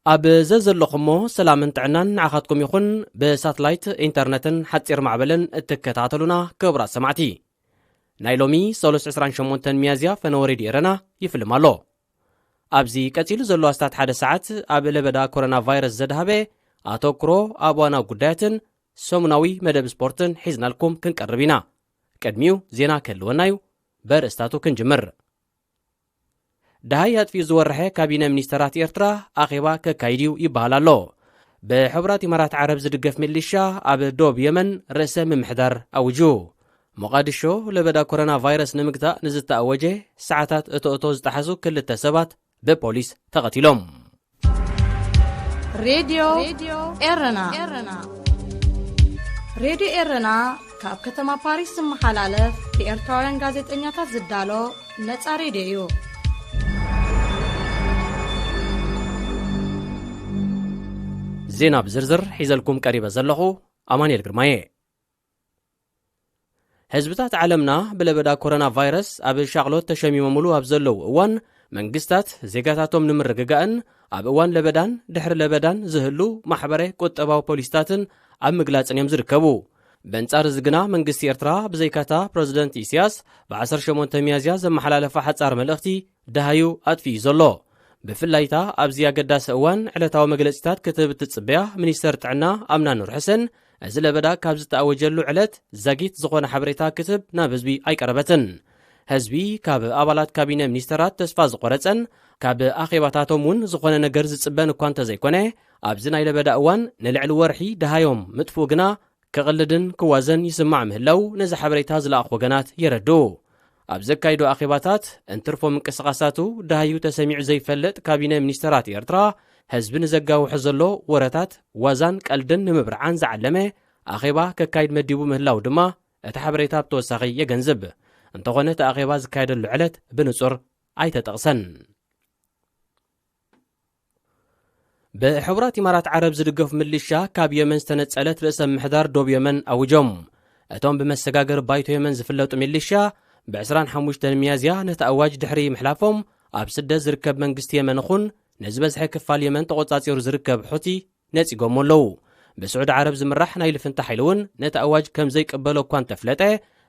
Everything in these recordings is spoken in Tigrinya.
ኣብ ዘዘለኹሞ ሰላምን ጥዕናን ንዓኻትኩም ይኹን ብሳተላይት ኢንተርነትን ሓፂር ማዕበልን እትከታተሉና ክቡራት ሰማዕቲ ናይ ሎሚ 328 ሚያዝያ ፈነወሪ ዲረና ይፍልም ኣሎ። ኣብዚ ቀፂሉ ዘሎ ኣስታት ሓደ ሰዓት ኣብ ለበዳ ኮሮና ቫይረስ ዘድሃበ ኣተኩሮ ኣብ ዋናው ጉዳያትን ሰሙናዊ መደብ ስፖርትን ሒዝናልኩም ክንቀርብ ኢና። ቅድሚኡ ዜና ክህልወናዩ በርእስታቱ ክንጅምር። ዳሃይ ኣጥፊኡ ዝወርሐ ካቢነ ሚኒስተራት ኤርትራ ኣኼባ ከካይድዩ ይበሃል ኣሎ። ብሕቡራት ኢማራት ዓረብ ዝድገፍ ሚሊሻ ኣብ ዶብ የመን ርእሰ ምምሕዳር ኣውጁ። ሞቃዲሾ ለበዳ ኮሮና ቫይረስ ንምግታእ ንዝተኣወጀ ሰዓታት እቶእቶ ዝጠሓሱ ክልተ ሰባት ብፖሊስ ተቐቲሎም። ሬድዮ ኤረና ሬድዮ ኤረና ካብ ከተማ ፓሪስ ዝመሓላለፍ ብኤርትራውያን ጋዜጠኛታት ዝዳሎ ነፃ ሬድዮ እዩ። ዜና ብዝርዝር ሒዘልኩም ቀሪበ ዘለኹ ኣማንኤል ግርማየ። ህዝብታት ዓለምና ብለበዳ ኮሮና ቫይረስ ኣብ ሻቕሎት ተሸሚሞሙሉ ኣብ ዘለዉ እዋን መንግስታት ዜጋታቶም ንምርግጋእን ኣብ እዋን ለበዳን ድሕሪ ለበዳን ዝህሉ ማሕበረ ቁጠባዊ ፖሊስታትን ኣብ ምግላፅን እዮም ዝርከቡ። በንጻር እዚ ግና መንግስቲ ኤርትራ ብዘይካታ ፕረዚደንት ኢሳያስ ብ18 ሚያዝያ ዘመሓላለፈ ሓፃር መልእኽቲ ደሃዩ ኣጥፊኡ ዘሎ። ብፍላይታ ኣብዚ ኣገዳሲ እዋን ዕለታዊ መግለፂታት ክትብ እትፅበያ ሚኒስተር ጥዕና ኣምና ኑር ሕሰን እዚ ለበዳ ካብ ዝተኣወጀሉ ዕለት ዘጊት ዝኾነ ሓበሬታ ክትብ ናብ ህዝቢ ኣይቀረበትን። ህዝቢ ካብ ኣባላት ካቢነ ሚኒስተራት ተስፋ ዝቆረፀን ካብ ኣኼባታቶም እውን ዝኾነ ነገር ዝፅበን እኳ እንተዘይኮነ ኣብዚ ናይ ለበዳ እዋን ንልዕሊ ወርሒ ደሃዮም ምጥፍኡ ግና ክቕልድን ክዋዘን ይስማዕ ምህላው ነዚ ሓበሬታ ዝለኣኽ ወገናት የረዱ። ኣብ ዘካይዶ ኣኼባታት እንትርፎም እንቅስቃሳቱ ደሃዩ ተሰሚዑ ዘይፈልጥ ካቢነ ሚኒስተራት ኤርትራ ህዝቢ ንዘጋውሑ ዘሎ ወረታት ዋዛን ቀልድን ንምብርዓን ዝዓለመ ኣኼባ ከካይድ መዲቡ ምህላው ድማ እቲ ሓበሬታ ብተወሳኺ የገንዝብ። እንተኾነ እቲ ኣኼባ ዝካየደሉ ዕለት ብንጹር ኣይተጠቕሰን። ብሕቡራት ኢማራት ዓረብ ዝድገፉ ሚሊሻ ካብ የመን ዝተነጸለት ርእሰ ምምሕዳር ዶብ የመን ኣውጆም። እቶም ብመሰጋገር ባይቶ የመን ዝፍለጡ ሚሊሻ ብ25 ሚያዝያ ነቲ ኣዋጅ ድሕሪ ምሕላፎም ኣብ ስደት ዝርከብ መንግስቲ የመን ኹን ነዝበዝሐ ክፋል የመን ተቖጻጺሩ ዝርከብ ሑቲ ነጺጎም ኣለዉ። ብስዑድ ዓረብ ዝምራሕ ናይ ልፍንቲ ሓይሊ እውን ነቲ ኣዋጅ ከም ዘይቅበሎ እኳ እንተፍለጠ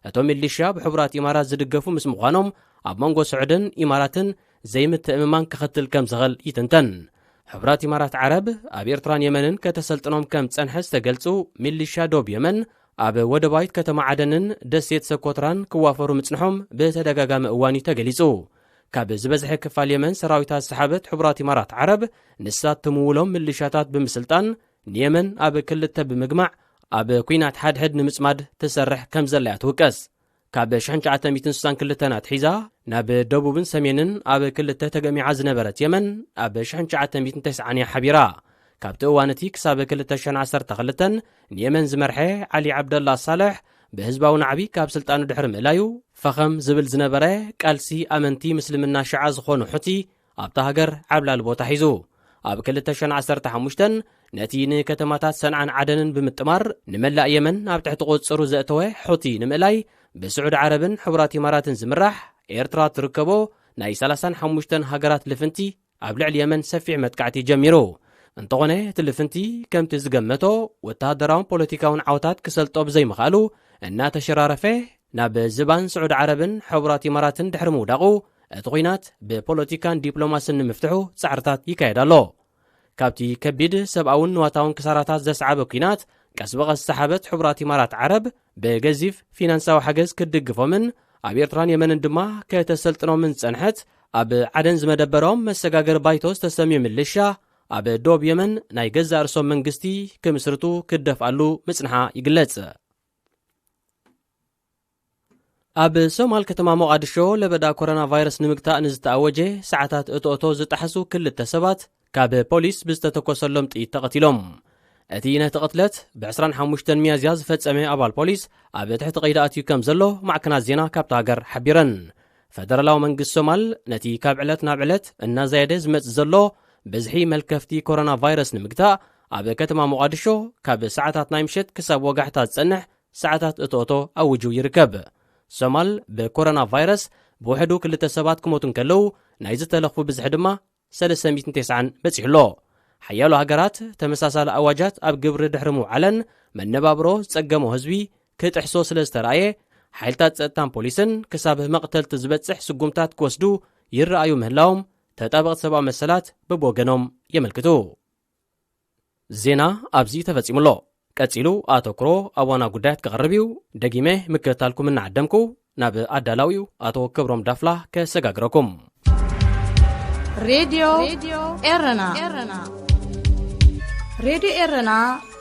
እቶም ሚሊሻ ብሕቡራት ኢማራት ዝድገፉ ምስ ምዃኖም ኣብ መንጎ ስዑድን ኢማራትን ዘይምትእምማን ክኽትል ከም ዝኽእል ይትንተን። ሕቡራት ኢማራት ዓረብ ኣብ ኤርትራን የመንን ከተሰልጥኖም ከም ጸንሐ ዝተገልጹ ሚሊሻ ዶብ የመን ኣብ ወደባዊት ከተማ ዓደንን ደሴት ሰኮትራን ክዋፈሩ ምጽንሖም ብተደጋጋሚ እዋን ተገሊጹ። ካብ ዝበዝሐ ክፋል የመን ሰራዊታት ሰሓበት ሕቡራት ኢማራት ዓረብ ንሳት ትምውሎም ሚሊሻታት ብምስልጣን ንየመን ኣብ ክልተ ብምግማዕ ኣብ ኩናት ሓድሕድ ንምጽማድ ትሰርሕ ከም ዘለያ ትውቀስ። ካብ 1962 ኣትሒዛ ናብ ደቡብን ሰሜንን ኣብ ክልተ ተገሚዓ ዝነበረት የመን ኣብ 1990 ሓቢራ። ካብቲ እዋን እቲ ክሳብ 2012 ንየመን ዝመርሐ ዓሊ ዓብደላ ሳልሕ ብህዝባዊ ናዕቢ ካብ ስልጣኑ ድሕሪ ምእላዩ ፈኸም ዝብል ዝነበረ ቃልሲ ኣመንቲ ምስልምና ሸዓ ዝኾኑ ሑቲ ኣብታ ሃገር ዓብላሊ ቦታ ሒዙ። ኣብ 2015 ነቲ ንከተማታት ሰንዓን ዓደንን ብምጥማር ንመላእ የመን ኣብ ትሕቲ ቁፅሩ ዘእተወ ሑቲ ንምእላይ ብስዑድ ዓረብን ሕቡራት ኢማራትን ዝምራሕ ኤርትራ ትርከቦ ናይ 35 ሃገራት ልፍንቲ ኣብ ልዕሊ የመን ሰፊሕ መጥቃዕቲ ጀሚሩ። እንተኾነ እቲ ልፍንቲ ከምቲ ዝገመቶ ወተሃደራውን ፖለቲካውን ዓውታት ክሰልጦ ብዘይምኽኣሉ እናተሸራረፈ ናብ ዝባን ስዑድ ዓረብን ሕቡራት ኢማራትን ድሕሪ ምውዳቑ እቲ ኹናት ብፖለቲካን ዲፕሎማስን ንምፍትሑ ጻዕርታት ይካየድ ኣሎ። ካብቲ ከቢድ ሰብኣውን ንዋታውን ክሳራታት ዘስዓበ ኲናት ቀስ በቐስ ሰሓበት ሕቡራት ኢማራት ዓረብ ብገዚፍ ፊናንሳዊ ሓገዝ ክድግፎምን ኣብ ኤርትራን የመንን ድማ ከተሰልጥኖምን ጸንሐት ኣብ ዓደን ዝመደበሮም መሰጋገር ባይቶ ዝተሰምዩ ሚሊሻ ኣብ ዶብ የመን ናይ ገዛ ርእሶም መንግስቲ ክምስርቱ ክደፍኣሉ ምጽንሓ ይግለጽ። ኣብ ሶማል ከተማ ሞቃዲሾ ለበዳ ኮሮና ቫይረስ ንምግታእ ንዝተኣወጀ ሰዓታት እቶእቶ ዝጠሓሱ ክልተ ሰባት ካብ ፖሊስ ብዝተተኮሰሎም ጥይት ተቐቲሎም። እቲ ነቲ ቅትለት ብ25 ሚያዝያ ዝፈጸመ ኣባል ፖሊስ ኣብ ትሕቲ ቀይዲ ኣትዩ ከም ዘሎ ማዕከናት ዜና ካብቲ ሃገር ሓቢረን። ፈደራላዊ መንግስቲ ሶማል ነቲ ካብ ዕለት ናብ ዕለት እናዘየደ ዝመጽእ ዘሎ ብዝሒ መልከፍቲ ኮሮና ቫይረስ ንምግታእ ኣብ ከተማ ሞቃዲሾ ካብ ሰዓታት ናይ ምሸት ክሳብ ወጋሕታ ዝጸንሕ ሰዓታት እቶእቶ ኣውጁ ይርከብ። ሶማል ብኮሮና ቫይረስ ብውሕዱ ክልተ ሰባት ክሞቱ እንከለዉ ናይ ዝተለኽፉ ብዝሒ ድማ 390 በፂሕሎ። ሓያሎ ሃገራት ተመሳሳሊ ኣዋጃት ኣብ ግብሪ ድሕሪ ምውዓለን መነባብሮ ዝጸገሞ ህዝቢ ክጥሕሶ ስለ ዝተረኣየ ሓይልታት ጸጥታን ፖሊስን ክሳብ መቕተልቲ ዝበጽሕ ስጉምታት ክወስዱ ይረኣዩ ምህላዎም ተጣበቕቲ ሰብኣዊ መሰላት በብወገኖም የመልክቱ። ዜና ኣብዚ ተፈጺሙሎ ቀጺሉ ኣተኩሮ ኣብ ዋና ጉዳያት ክቐርብ እዩ። ደጊመ ምክትታልኩም እናዓደምኩ ናብ ኣዳላዊኡ ኣቶ ክብሮም ዳፍላ ከሰጋግረኩም። ሬድዮ ኤረና ሬድዮ ኤረና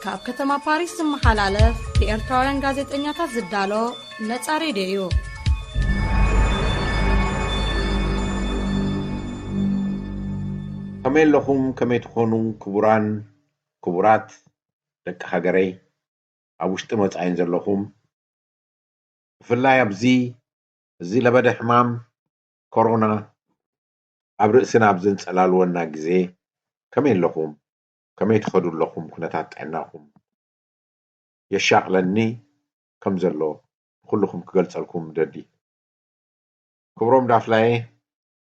ካብ ከተማ ፓሪስ ዝመሓላለፍ ብኤርትራውያን ጋዜጠኛታት ዝዳሎ ነጻ ሬድዮ እዩ። ከመይ ኣለኹም? ከመይ ትኾኑ? ክቡራን ክቡራት ደቂ ሃገረይ ኣብ ውሽጢ መጻኢን ዘለኹም ብፍላይ ኣብዚ እዚ ለበደ ሕማም ኮሮና ኣብ ርእስና ኣብ ዘንጸላልወና ግዜ ከመይ ኣለኹም? ከመይ ትኸዱ ኣለኹም? ኩነታት ጥዕናኹም የሻቕለኒ ከም ዘሎ ኩልኩም ክገልጸልኩም ደዲ ክብሮም ዳፍላየ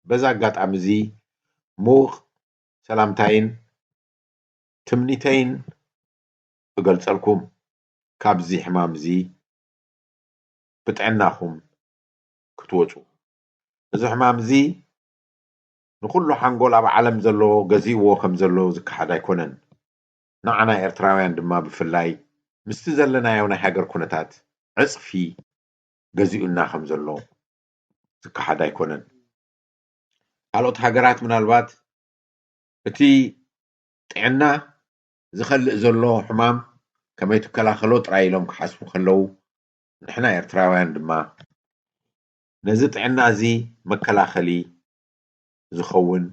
በዛ ኣጋጣሚ እዚ ምዉቕ ሰላምታይን ትምኒተይን ክገልጸልኩም ካብዚ ሕማም እዚ ብጥዕናኹም ክትወፁ እዚ ሕማም እዚ ንኩሉ ሓንጎል ኣብ ዓለም ዘሎ ገዚእዎ ከም ዘሎ ዝከሓድ ኣይኮነን። ንዓና ኤርትራውያን ድማ ብፍላይ ምስቲ ዘለናዮ ናይ ሃገር ኩነታት ዕፅፊ ገዚኡና ከም ዘሎ ዝከሓድ ኣይኮነን። ካልኦት ሃገራት ምናልባት እቲ ጥዕና ዝኸልእ ዘሎ ሕማም ከመይ ትከላኸሎ ጥራይ ኢሎም ክሓስቡ ከለዉ ንሕና ኤርትራውያን ድማ ነዚ ጥዕና እዚ መከላኸሊ ዝኸውን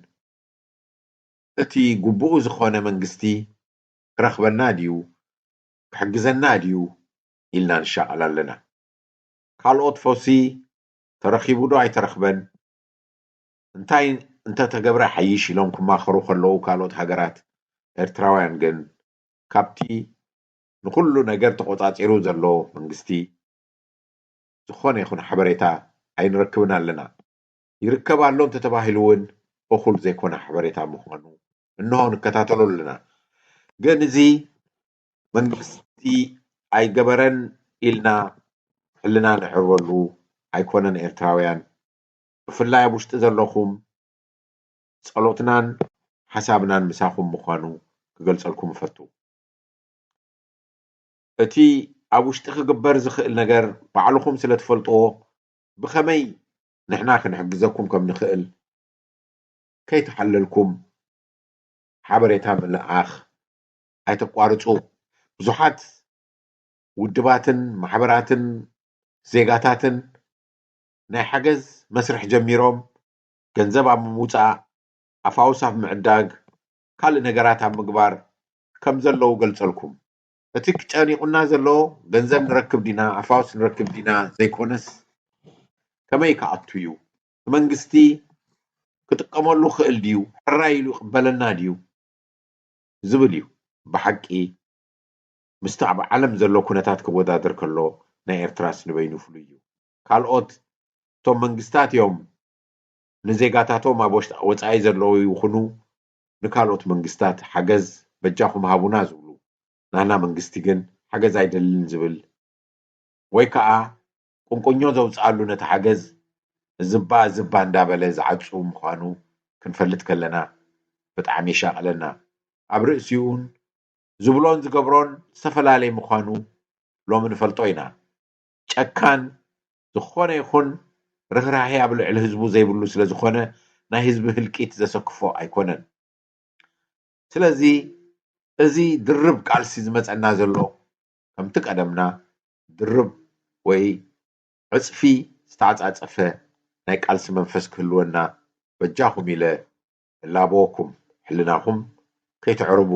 እቲ ግቡኡ ዝኾነ መንግስቲ ክረኽበና ድዩ ክሕግዘና ድዩ ኢልና ንሻቐል ኣለና። ካልኦት ፈውሲ ተረኺቡ ዶ ኣይተረኽበን እንታይ እንተተገብረ ሓይሽ ኢሎም ክማኸሩ ከለዉ ካልኦት ሃገራት ኤርትራውያን ግን ካብቲ ንኩሉ ነገር ተቆጻጺሩ ዘሎ መንግስቲ ዝኾነ ይኹን ሓበሬታ ኣይንረክብን ኣለና። ይርከብ ኣሎ እንተተባሂሉ እውን እኹል ዘይኮነ ሓበሬታ ምዃኑ እንሆ ንከታተሎ ኣለና። ግን እዚ መንግስቲ ኣይገበረን ኢልና ሕልና ንዕርበሉ ኣይኮነን። ኤርትራውያን ብፍላይ ኣብ ውሽጢ ዘለኹም ጸሎትናን ሓሳብናን ምሳኹም ምዃኑ ክገልጸልኩም እፈቱ። እቲ ኣብ ውሽጢ ክግበር ዝኽእል ነገር ባዕልኹም ስለ ትፈልጥዎ ብኸመይ ንሕና ክንሕግዘኩም ከም ንኽእል ከይተሓለልኩም ሓበሬታ ምልኣኽ ኣይተቋርፁ። ብዙሓት ውድባትን ማሕበራትን ዜጋታትን ናይ ሓገዝ መስርሕ ጀሚሮም ገንዘብ ኣብ ምውፃእ ኣፋውስ ኣብ ምዕዳግ ካልእ ነገራት ኣብ ምግባር ከም ዘለዉ ገልጸልኩም። እቲ ክጨኒቁና ዘሎ ገንዘብ ንረክብ ዲና ኣፋውስ ንረክብ ዲና ዘይኮነስ ከመይ ከኣቱ እዩ መንግስቲ ክጥቀመሉ ክእል ድዩ ሕራይ ኢሉ ይቕበለና ድዩ ዝብል እዩ። ብሓቂ ምስቲ ኣብ ዓለም ዘሎ ኩነታት ክወዳደር ከሎ ናይ ኤርትራስ ንበይኑ ፍሉይ እዩ። ካልኦት እቶም መንግስታት እዮም ንዜጋታቶም ኣብ ወፃኢ ዘለዉ ይኹኑ ንካልኦት መንግስታት ሓገዝ በጃኹም ሃቡና ዝብሉ ናና መንግስቲ ግን ሓገዝ ኣይደልን ዝብል ወይ ከዓ ቁንቁኞ ዘውፅኣሉ ነቲ ሓገዝ ዝባ እንዳበለ ዝዓፁ ምዃኑ ክንፈልጥ ከለና ብጣዕሚ የሻቕለና። ኣብ ርእሲኡን ዝብሎን ዝገብሮን ዝተፈላለየ ምዃኑ ሎሚ ንፈልጦ ኢና። ጨካን ዝኾነ ይኹን ርህራሄ ኣብ ልዕሊ ህዝቡ ዘይብሉ ስለ ዝኾነ ናይ ህዝቢ ህልቂት ዘሰክፎ ኣይኮነን። ስለዚ እዚ ድርብ ቃልሲ ዝመፀና ዘሎ ከምቲ ቀደምና ድርብ ወይ ዕፅፊ ዝተዓፃፀፈ ናይ ቃልሲ መንፈስ ክህልወና በጃኹም ኢለ ላቦኩም ሕልናኹም ከይትዕርቡ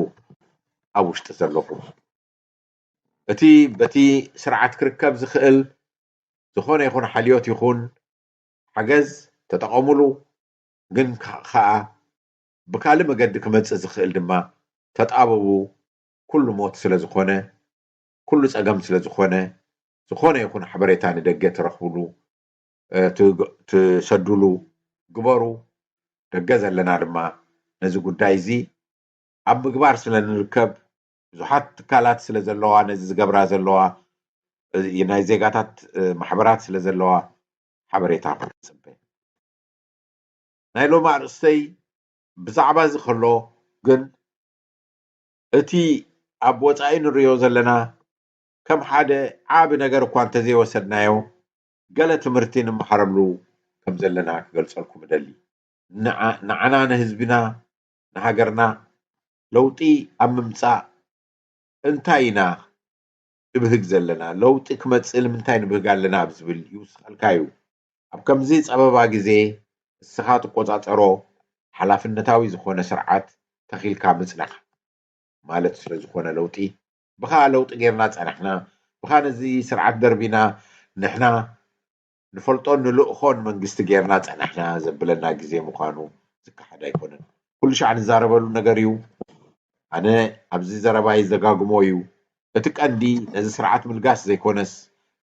ኣብ ውሽጢ ዘለኹም እቲ በቲ ስርዓት ክርከብ ዝኽእል ዝኾነ ይኹን ሓልዮት ይኹን ሓገዝ ተጠቐሙሉ። ግን ከዓ ብካልእ መገዲ ክመፅእ ዝኽእል ድማ ተጣበቡ። ኩሉ ሞት ስለ ዝኾነ ኩሉ ፀገም ስለ ዝኾነ ዝኾነ ይኹን ሓበሬታ ንደገ ትረኽብሉ ትሰድሉ ግበሩ። ደገ ዘለና ድማ ነዚ ጉዳይ እዚ ኣብ ምግባር ስለ ንርከብ ብዙሓት ትካላት ስለ ዘለዋ ነዚ ዝገብራ ዘለዋ ናይ ዜጋታት ማሕበራት ስለ ዘለዋ ሓበሬታ ክፅበ ናይ ሎማ ኣርእስተይ ብዛዕባ እዚ ከሎ ግን እቲ ኣብ ወፃኢ ንሪኦ ዘለና ከም ሓደ ዓብ ነገር እኳ እንተዘይወሰድናዮ ገለ ትምህርቲ ንምሓረሉ ከም ዘለና ክገልፀልኩም እደሊ ንዓና ንህዝብና ንሃገርና ለውጢ ኣብ ምምፃእ እንታይ ኢና ንብህግ ዘለና ለውጢ ክመፅእ ንምንታይ ንብህግ ኣለና ብዝብል ይውስኸልካ እዩ ኣብ ከምዚ ፀበባ ግዜ እስኻ ትቆፃፀሮ ሓላፍነታዊ ዝኾነ ስርዓት ተኺልካ ምፅናሕ ማለት ስለ ዝኾነ ለውጢ ብኻ ለውጢ ጌርና ፀናሕና ብኻ ነዚ ስርዓት ደርቢና ንሕና ንፈልጦ ንልእኾን መንግስቲ ጌርና ፀናሕና ዘብለና ግዜ ምዃኑ ዝከሓድ ኣይኮነን ኩሉ ሻዕ ንዛረበሉ ነገር እዩ ኣነ ኣብዚ ዘረባይ ዘጋግሞ እዩ እቲ ቀንዲ ነዚ ስርዓት ምልጋስ ዘይኮነስ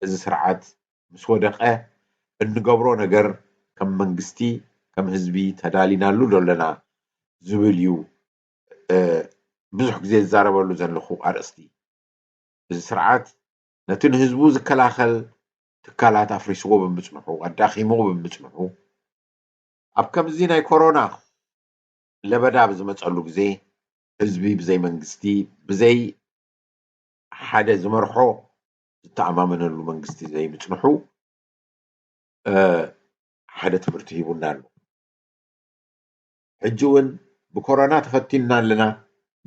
እዚ ስርዓት ምስ ወደቐ እንገብሮ ነገር ከም መንግስቲ ከም ህዝቢ ተዳሊናሉ ዘለና ዝብል እዩ ብዙሕ ግዜ ዝዛረበሉ ዘለኹ ኣርእስቲ እዚ ስርዓት ነቲ ንህዝቡ ዝከላኸል ትካላት ኣፍሪስዎ ብምፅንሑ ኣዳኺሞ ብምፅንሑ ኣብ ከምዚ ናይ ኮሮና ለበዳ ብዝመፀሉ ግዜ ህዝቢ ብዘይ መንግስቲ ብዘይ ሓደ ዝመርሖ ዝተኣማመነሉ መንግስቲ ዘይምፅንሑ ሓደ ትምህርቲ ሂቡና ኣሎ ሕጂ እውን ብኮሮና ተፈቲንና ኣለና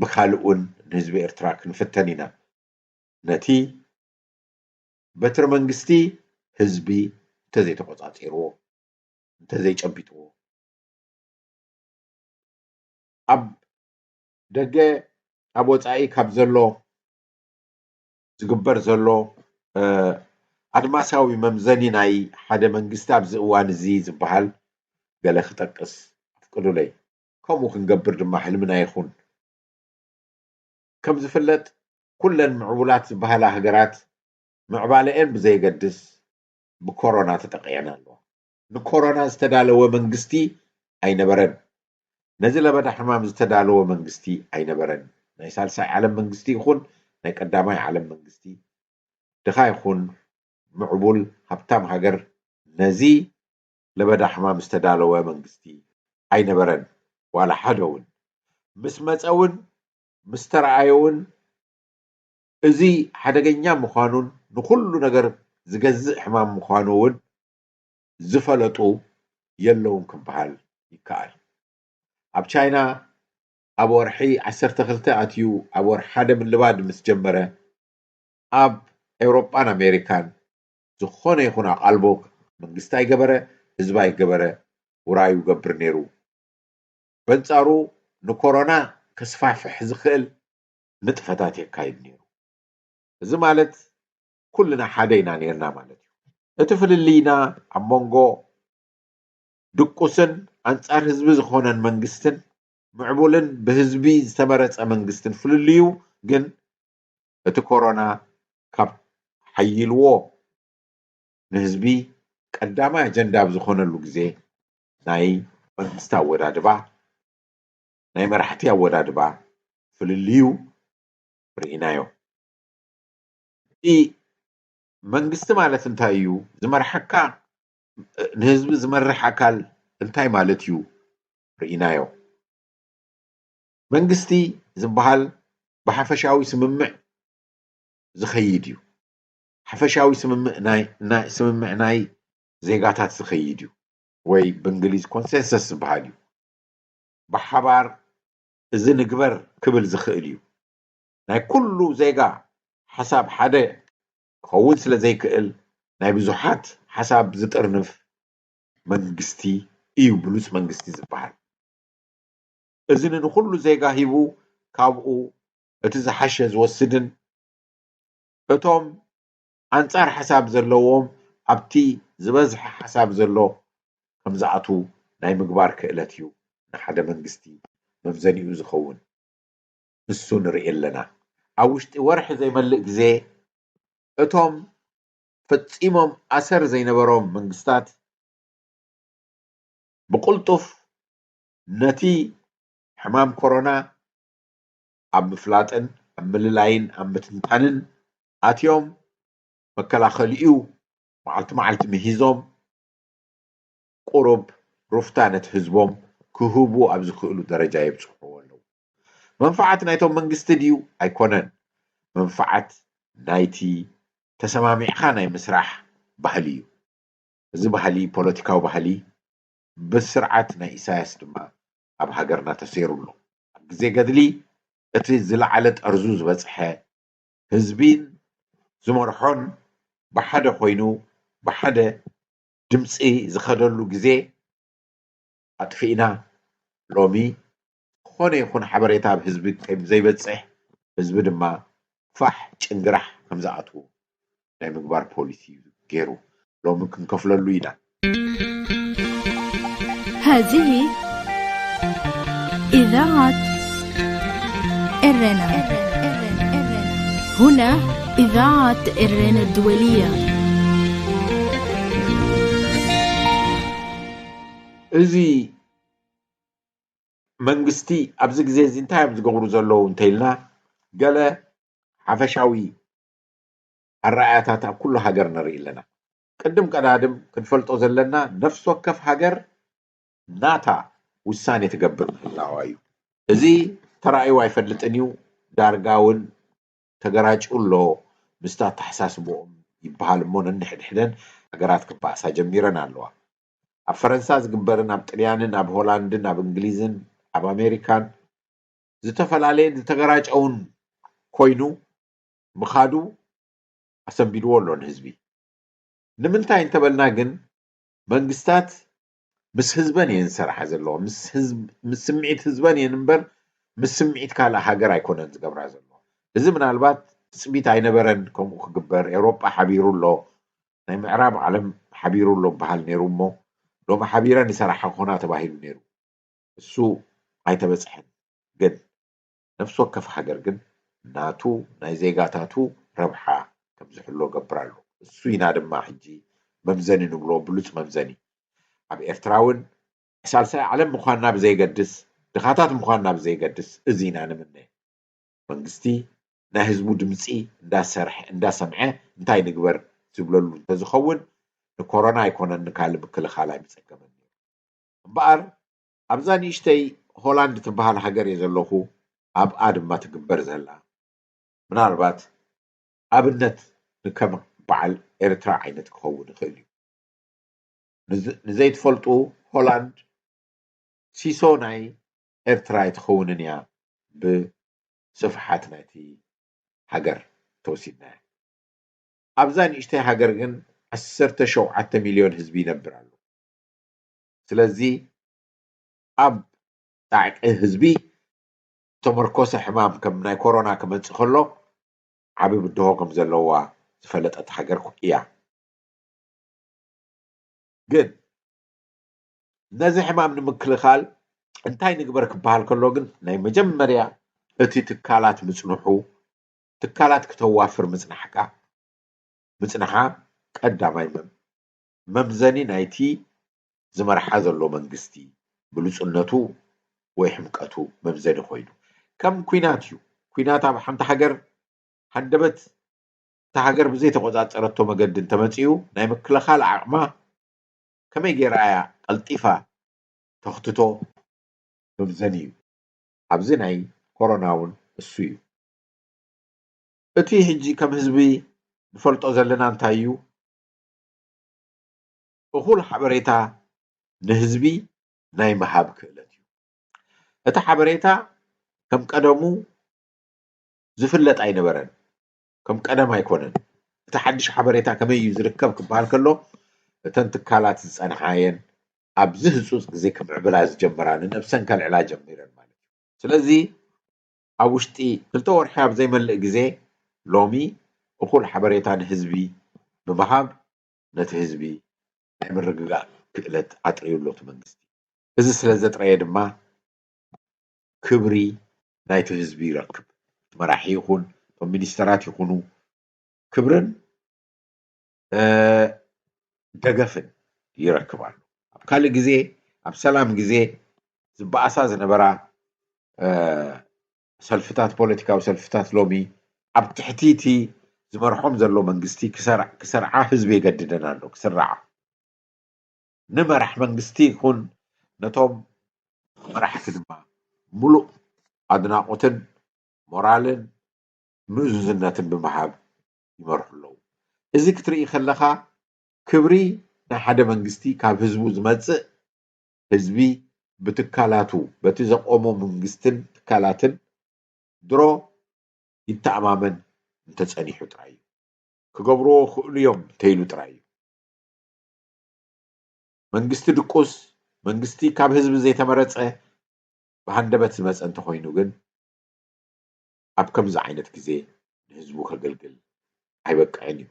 ብካልእ እውን ንህዝቢ ኤርትራ ክንፍተን ኢና ነቲ በትሪ መንግስቲ ህዝቢ እንተዘይተቆፃፂርዎ እንተዘይጨቢጥዎ ኣብ ደገ ኣብ ወፃኢ ካብ ዘሎ ዝግበር ዘሎ ኣድማሳዊ መምዘኒ ናይ ሓደ መንግስቲ ኣብዚ እዋን እዚ ዝበሃል ገለ ክጠቅስ ኣፍቅዱለይ ከምኡ ክንገብር ድማ ሕልምና ይኹን ከም ዝፍለጥ ኩለን ምዕቡላት ዝበሃላ ሃገራት ምዕባለአን ብዘይገድስ ብኮሮና ተጠቂዐን ኣለዋ ንኮሮና ዝተዳለወ መንግስቲ ኣይነበረን ነዚ ለበዳ ሕማም ዝተዳለወ መንግስቲ ኣይነበረን ናይ ሳልሳይ ዓለም መንግስቲ ይኹን ናይ ቀዳማይ ዓለም መንግስቲ ድኻ ይኹን ምዕቡል ሃብታም ሃገር ነዚ ለበዳ ሕማም ዝተዳለወ መንግስቲ ኣይነበረን ዋላ ሓደ እውን ምስ መፀ እውን ምስ ተረኣየ እውን እዚ ሓደገኛ ምዃኑን ንኩሉ ነገር ዝገዝእ ሕማም ምዃኑ እውን ዝፈለጡ የለውን ክበሃል ይከኣል ኣብ ቻይና ኣብ ወርሒ 12 ኣትዩ ኣብ ወርሒ ሓደ ምልባድ ምስ ጀመረ ኣብ ኤውሮጳን ኣሜሪካን ዝኾነ ይኹን ኣቓልቦ መንግስቲ ኣይገበረ ህዝቢ ኣይገበረ ውራዩ ገብር ነይሩ በንፃሩ ንኮሮና ከስፋሕፍሕ ዝኽእል ንጥፈታት የካይድ ነይሩ እዚ ማለት ኩልና ሓደ ኢና ነርና ማለት እዩ እቲ ፍልልይና ኣብ መንጎ ድቁስን ኣንጻር ህዝቢ ዝኾነን መንግስትን ምዕቡልን ብህዝቢ ዝተመረፀ መንግስትን ፍልልዩ ግን እቲ ኮሮና ካብ ሓይልዎ ንህዝቢ ቀዳማይ ኣጀንዳ ብዝኾነሉ ግዜ ናይ መንግስቲ ኣወዳድባ ናይ መራሕቲ ኣወዳድባ ፍልልዩ ርኢናዮ መንግስቲ ማለት እንታይ እዩ ዝመርሐካ ንህዝቢ ዝመርሕ ኣካል እንታይ ማለት እዩ ርኢናዮ መንግስቲ ዝበሃል ብሓፈሻዊ ስምምዕ ዝኸይድ እዩ ሓፈሻዊ ስምምዕ ናይ ዜጋታት ዝኸይድ እዩ ወይ ብእንግሊዝ ኮንሰንሰስ ዝበሃል እዩ ብሓባር እዚ ንግበር ክብል ዝኽእል እዩ ናይ ኩሉ ዜጋ ሓሳብ ሓደ ክኸውን ስለ ዘይክእል ናይ ብዙሓት ሓሳብ ዝጥርንፍ መንግስቲ እዩ ብሉፅ መንግስቲ ዝበሃል እዚ ንኩሉ ዜጋ ሂቡ ካብኡ እቲ ዝሓሸ ዝወስድን እቶም ኣንጻር ሓሳብ ዘለዎም ኣብቲ ዝበዝሐ ሓሳብ ዘሎ ከም ዝኣቱ ናይ ምግባር ክእለት እዩ ንሓደ መንግስቲ መምዘኒኡ ዝኸውን ንሱ ንርኢ ኣለና ኣብ ውሽጢ ወርሒ ዘይመልእ ግዜ እቶም ፈፂሞም ኣሰር ዘይነበሮም መንግስታት ብቁልጡፍ ነቲ ሕማም ኮሮና ኣብ ምፍላጥን ኣብ ምልላይን ኣብ ምትንታንን ኣትዮም መከላኸሊኡ መዓልቲ ምሂዞም ቁሩብ ሩፍታ ነቲ ህዝቦም ክህቡ ኣብ ዝኽእሉ ደረጃ የብፅሕዎ ኣለዉ መንፋዓት ናይቶም መንግስቲ ድዩ ኣይኮነን መንፋዓት ናይቲ ተሰማሚዕኻ ናይ ምስራሕ ባህሊ እዩ እዚ ባህሊ ፖለቲካዊ ባህሊ ብስርዓት ናይ ኢሳያስ ድማ ኣብ ሃገርና ተሰይሩሎ ኣብ ግዜ ገድሊ እቲ ዝለዓለ ጠርዙ ዝበፅሐ ህዝቢን ዝመርሖን ብሓደ ኮይኑ ብሓደ ድምፂ ዝኸደሉ ግዜ ኣጥፊእና ሎሚ ዝኾነ ይኹን ሓበሬታ ኣብ ህዝቢ ዘይበፅሕ ህዝቢ ድማ ፋሕ ጭንግራሕ ከም ዝኣትዉ ናይ ምግባር ፖሊሲ ገይሩ ሎሚ ክንከፍለሉ ኢና هذه إذاعة إرنا هنا إذاعة إرنا الدولية እዚ መንግስቲ ኣብዚ ግዜ እዚ እንታይ ኣብ ዝገብሩ ዘለዉ እንተኢልና ገለ ሓፈሻዊ ኣረኣያታት ኣብ ኩሉ ሃገር ንርኢ ኣለና ቅድም ቀዳድም ክንፈልጦ ዘለና ነፍሲ ወከፍ ሃገር ናታ ውሳኔ ትገብር ምህላዋ እዩ እዚ ተራእዩ ኣይፈልጥን እዩ ዳርጋ እውን ተገራጭ ኣሎ ምስታት ተሓሳስቦኦም ይበሃል እሞ ነንሕድሕደን ሃገራት ክበኣሳ ጀሚረን ኣለዋ ኣብ ፈረንሳ ዝግበርን ኣብ ጥልያንን ኣብ ሆላንድን ኣብ እንግሊዝን ኣብ ኣሜሪካን ዝተፈላለየን ዝተገራጨውን ኮይኑ ምኻዱ ኣሰንቢድዎ ኣሎ ንህዝቢ ንምንታይ እንተበልና ግን መንግስታት ምስ ህዝበን እየን ዝሰርሓ ዘለዋ ምስ ስምዒት ህዝበን እየን እምበር ምስ ስምዒት ካልእ ሃገር ኣይኮነን ዝገብራ ዘለዋ እዚ ምናልባት ትፅቢት ኣይነበረን ከምኡ ክግበር ኤውሮጳ ሓቢሩ ኣሎ ናይ ምዕራብ ዓለም ሓቢሩ ኣሎ በሃል ነይሩ እሞ ሎሚ ሓቢረን ይሰርሓ ኮና ተባሂሉ ነይሩ እሱ ኣይተበፅሐን ግን ነፍሲ ወከፍ ሃገር ግን ናቱ ናይ ዜጋታቱ ረብሓ ከም ዝሕሎ ገብራሉ እሱ ኢና ድማ ሕጂ መምዘኒ ንብሎ ብሉፅ መምዘኒ ኣብ ኤርትራ እውን ሳልሳይ ዓለም ምዃንና ብዘይገድስ ድኻታት ምዃንና ብዘይገድስ እዚ ኢና ንምነ መንግስቲ ናይ ህዝቡ ድምፂ እንዳሰምዐ እንታይ ንግበር ዝብለሉ እንተዝኸውን ንኮሮና ኣይኮነን ንካልእ ምክልኻል ኣይምፀገመን ነይሩ እምበኣር ኣብዛ ንእሽተይ ሆላንድ ትበሃል ሃገር እየ ዘለኹ ኣብኣ ድማ ትግበር ዘላ ምናልባት ኣብነት ንከም በዓል ኤርትራ ዓይነት ክኸውን ይኽእል እዩ ንዘይትፈልጡ ሆላንድ ሲሶ ናይ ኤርትራ ኣይትኸውንን እያ ብስፍሓት ናይቲ ሃገር ተወሲድና ኣብዛ ንእሽተይ ሃገር ግን 17 ሚልዮን ህዝቢ ይነብር ኣሎ ስለዚ ኣብ ጣዕቂ ህዝቢ ተመርኮሰ ሕማም ከም ናይ ኮሮና ክመፅእ ከሎ ዓብ ብድሆ ከም ዘለዋ ዝፈለጠት ሃገር እያ ግን ነዚ ሕማም ንምክልኻል እንታይ ንግበር ክበሃል ከሎ ግን ናይ መጀመርያ እቲ ትካላት ምፅንሑ ትካላት ክተዋፍር ምፅናሓ ቀዳማይ መምዘኒ ናይቲ ዝመርሓ ዘሎ መንግስቲ ብሉፅነቱ ወይ ሕምቀቱ መምዘኒ ኮይኑ ከም ኩናት እዩ ኩናት ኣብ ሓንቲ ሃገር ሃንደበት እታ ሃገር ብዘይ ተቆፃፀረቶ መገዲ እንተመፅኡ ናይ ምክልኻል ዓቕማ ከመይ ጌራ እያ ቀልጢፋ ተኽትቶ መምዘኒ እዩ ኣብዚ ናይ ኮሮና እውን እሱ እዩ እቲ ሕጂ ከም ህዝቢ ንፈልጦ ዘለና እንታይ እዩ እኹል ሓበሬታ ንህዝቢ ናይ ምሃብ ክእለት እዩ እቲ ሓበሬታ ከም ቀደሙ ዝፍለጥ ኣይነበረን ከም ቀደም ኣይኮነን እቲ ሓድሽ ሓበሬታ ከመይ እዩ ዝርከብ ክበሃል ከሎ እተን ትካላት ዝፀንሓየን ኣብዚ ህፁፅ ግዜ ከምዕብላ ዝጀመራ ንነብሰን ከልዕላ ጀሚረን ማለት እዩ ስለዚ ኣብ ውሽጢ 2 ወርሒ ኣብ ዘይመልእ ግዜ ሎሚ እኹል ሓበሬታ ንህዝቢ ብምሃብ ነቲ ህዝቢ ናይ ምርግጋእ ክእለት ኣጥርዩሎቱ መንግስቲ እዚ ስለ ዘጥረየ ድማ ክብሪ ናይቲ ህዝቢ ይረክብ መራሒ ይኹን እቶም ሚኒስተራት ይኹኑ ክብርን ደገፍን ይረክባሉ ኣብ ካልእ ግዜ ኣብ ሰላም ግዜ ዝበኣሳ ዝነበራ ሰልፍታት ፖለቲካዊ ሰልፍታት ሎሚ ኣብ ትሕቲቲ ዝመርሖም ዘሎ መንግስቲ ክሰርዓ ህዝቢ የገድደና ኣሎ ክስርዓ ንመራሕ መንግስቲ ይኹን ነቶም መራሕቲ ድማ ሙሉእ ኣድናቆትን ሞራልን ምእዙዝነትን ብምሃብ ይመርሑ ኣለዉ እዚ ክትርኢ ከለኻ ክብሪ ናይ ሓደ መንግስቲ ካብ ህዝቡ ዝመፅእ ህዝቢ ብትካላቱ በቲ ዘቆሞ መንግስትን ትካላትን ድሮ ይተኣማመን እንተፀኒሑ ጥራይ እዩ ክገብርዎ ክእሉ እዮም እንተኢሉ ጥራይ እዩ መንግስቲ ድቁስ መንግስቲ ካብ ህዝቢ ዘይተመረፀ ብሃንደበት ዝመፀ እንተኮይኑ ግን ኣብ ከምዚ ዓይነት ግዜ ንህዝቡ ከገልግል ኣይበቃዕን እዩ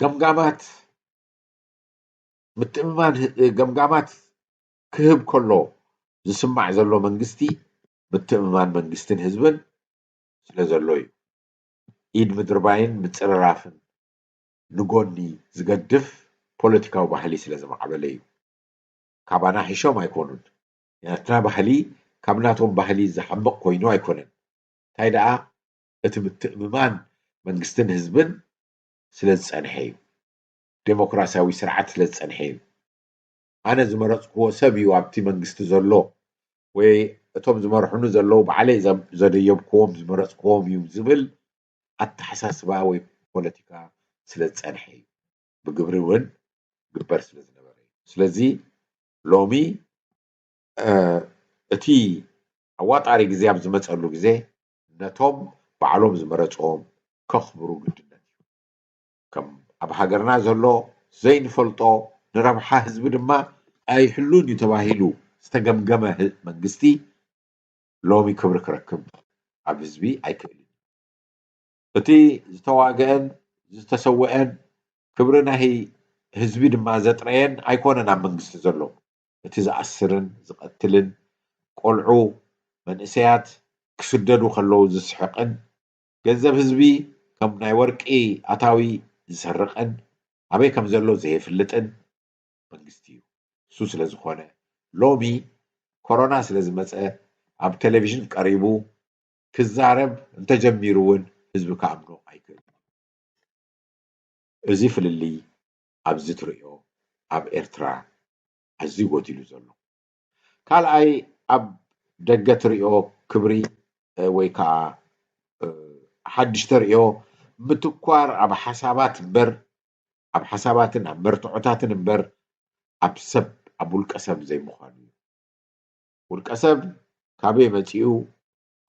ገምጋማት ምትእምማን ገምጋማት ክህብ ከሎ ዝስማዕ ዘሎ መንግስቲ ምትእምማን መንግስትን ህዝብን ስለ ዘሎ እዩ ኢድ ምድርባይን ምፅርራፍን ንጎኒ ዝገድፍ ፖለቲካዊ ባህሊ ስለ ዝማዕበለ እዩ ካባና ሒሾም ኣይኮኑን ናትና ባህሊ ካብ ናቶም ባህሊ ዝሓምቕ ኮይኑ ኣይኮነን እንታይ ደኣ እቲ ምትእምማን መንግስትን ህዝብን ስለ ዝፀንሐ እዩ ዴሞክራሲያዊ ስርዓት ስለ ዝፀንሐ እዩ ኣነ ዝመረፅክዎ ሰብ እዩ ኣብቲ መንግስቲ ዘሎ ወይ እቶም ዝመርሑኒ ዘለው ባዕለይ ዘደየብክዎም ዝመረፅክዎም እዩ ዝብል ኣተሓሳስባ ወይ ፖለቲካ ስለ ዝፀንሐ እዩ ብግብሪ እውን ግበር ስለ ዝነበረ እዩ ስለዚ ሎሚ እቲ ኣዋጣሪ ግዜ ኣብ ዝመፀሉ ግዜ ነቶም ባዕሎም ዝመረፅዎም ከኽብሩ ግድነት እዩ ከም ኣብ ሃገርና ዘሎ ዘይንፈልጦ ንረብሓ ህዝቢ ድማ ኣይሕሉን እዩ ተባሂሉ ዝተገምገመ መንግስቲ ሎሚ ክብሪ ክረክብ ኣብ ህዝቢ ኣይክእልን እቲ ዝተዋግአን ዝተሰውአን ክብሪ ናይ ህዝቢ ድማ ዘጥረየን ኣይኮነን ኣብ መንግስቲ ዘሎ እቲ ዝኣስርን ዝቐትልን ቆልዑ መንእሰያት ክስደዱ ከለዉ ዝስሕቅን ገንዘብ ህዝቢ ከም ናይ ወርቂ ኣታዊ ዝሰርቅን ኣበይ ከም ዘሎ ዘይፍልጥን መንግስቲ እዩ እሱ ስለ ዝኾነ ሎሚ ኮሮና ስለ ዝመፀ ኣብ ቴሌቭዥን ቀሪቡ ክዛረብ እንተጀሚሩ እውን ህዝቢ ከኣምኖ ኣይክእልን እዚ ፍልሊ ኣብዚ ትሪኦ ኣብ ኤርትራ ኣዝዩ ጎዲሉ ዘሎ ካልኣይ ኣብ ደገ ትሪኦ ክብሪ ወይ ከዓ ሓድሽ ተሪኦ ምትኳር ኣብ ሓሳባት እምበር ኣብ ሓሳባትን ኣብ መርትዖታትን እምበር ኣብ ሰብ ኣብ ውልቀ ሰብ ዘይምዃኑ እዩ ውልቀ ሰብ ካበይ መፂኡ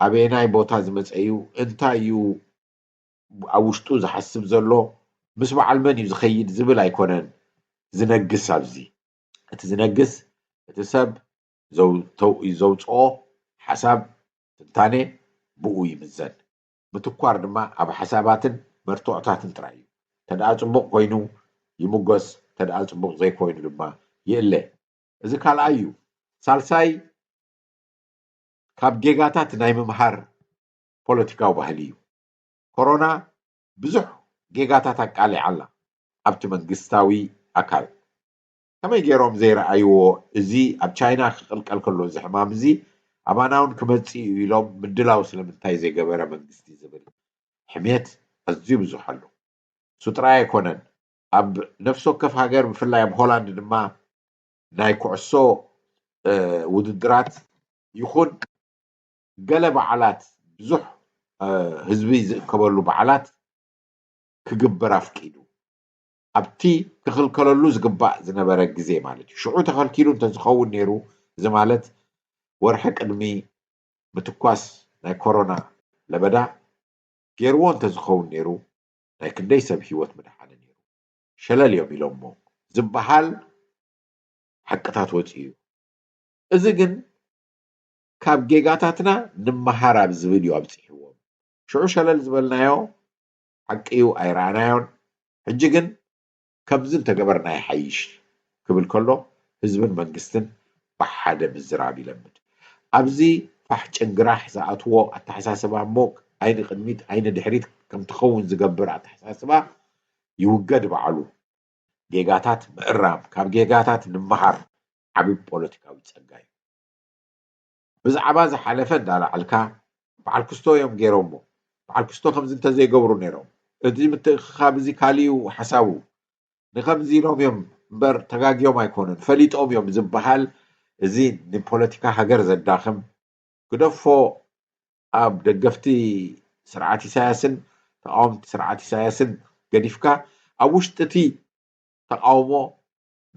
ኣበየናይ ቦታ ዝመፀ እዩ እንታይ እዩ ኣብ ውሽጡ ዝሓስብ ዘሎ ምስ በዓል መን እዩ ዝኸይድ ዝብል ኣይኮነን ዝነግስ ኣብዚ እቲ ዝነግስ እቲ ሰብ ዘውፅኦ ሓሳብ ትንታኔ ብኡ ይምዘን ምትኳር ድማ ኣብ ሓሳባትን መርትዖታትን ጥራይ እዩ ተደኣ ፅቡቅ ኮይኑ ይምጎስ ተደኣ ፅቡቅ ዘይኮይኑ ድማ ይእለ እዚ ካልኣይ እዩ ሳልሳይ ካብ ጌጋታት ናይ ምምሃር ፖለቲካዊ ባህሊ እዩ ኮሮና ብዙሕ ጌጋታት ኣቃሊዓ ኣላ ኣብቲ መንግስታዊ ኣካል ከመይ ገይሮም ዘይረኣይዎ እዚ ኣብ ቻይና ክቅልቀል ከሎ እዚ ሕማም እዚ ኣባና እውን ክመፅእ እዩ ኢሎም ምድላው ስለምንታይ ዘይገበረ መንግስቲ ዝብል ሕሜት ኣዝዩ ብዙሕ ኣሎ እሱ ጥራይ ኣይኮነን ኣብ ነፍሲ ወከፍ ሃገር ብፍላይ ኣብ ሆላንድ ድማ ናይ ኩዕሶ ውድድራት ይኹን ገለ በዓላት ብዙሕ ህዝቢ ዝእከበሉ በዓላት ክግበር ኣፍቂዱ ኣብቲ ክኽልከለሉ ዝግባእ ዝነበረ ግዜ ማለት እዩ ሽዑ ተኸልኪሉ እንተዝኸውን ነይሩ እዚ ማለት ወርሒ ቅድሚ ምትኳስ ናይ ኮሮና ለበዳ ገይርዎ እንተዝኸውን ነይሩ ናይ ክንደይ ሰብ ሂወት ምድሓነ ነይሩ ሸለል እዮም ኢሎም ሞ ዝበሃል ሓቅታት ወፂኡ እዩ እዚ ግን ካብ ጌጋታትና ንምሃር ኣብ ዝብል እዩ ኣብፅሕዎም ሽዑ ሸለል ዝበልናዮ ሓቂ እዩ ኣይረኣናዮን ሕጂ ግን ከምዚ እንተገበርና ይሓይሽ ክብል ከሎ ህዝብን መንግስትን ብሓደ ምዝራብ ይለምድ ኣብዚ ፋሕ ጭንግራሕ ዝኣትዎ ኣተሓሳስባ እሞ ዓይኒ ቅድሚት ዓይኒ ድሕሪት ከም ትኸውን ዝገብር ኣተሓሳስባ ይውገድ በዓሉ ጌጋታት ምዕራም ካብ ጌጋታት ንምሃር ዓብይ ፖለቲካዊ ፀጋ እዩ ብዛዕባ ዝሓለፈ እንዳላዓልካ በዓል ክስቶ እዮም ገይሮሞ በዓል ክስቶ ከምዚ እንተዘይገብሩ ነይሮም እቲ ምትእኽኻብ እዚ ካሊኡ ሓሳቡ ንከምዚ ኢሎም እዮም እምበር ተጋጊዮም ኣይኮኑን ፈሊጦም እዮም ዝበሃል እዚ ንፖለቲካ ሃገር ዘዳኽም ክደፎ ኣብ ደገፍቲ ስርዓት ኢሳያስን ተቃወምቲ ስርዓት ኢሳያስን ገዲፍካ ኣብ ውሽጢ እቲ ተቃውሞ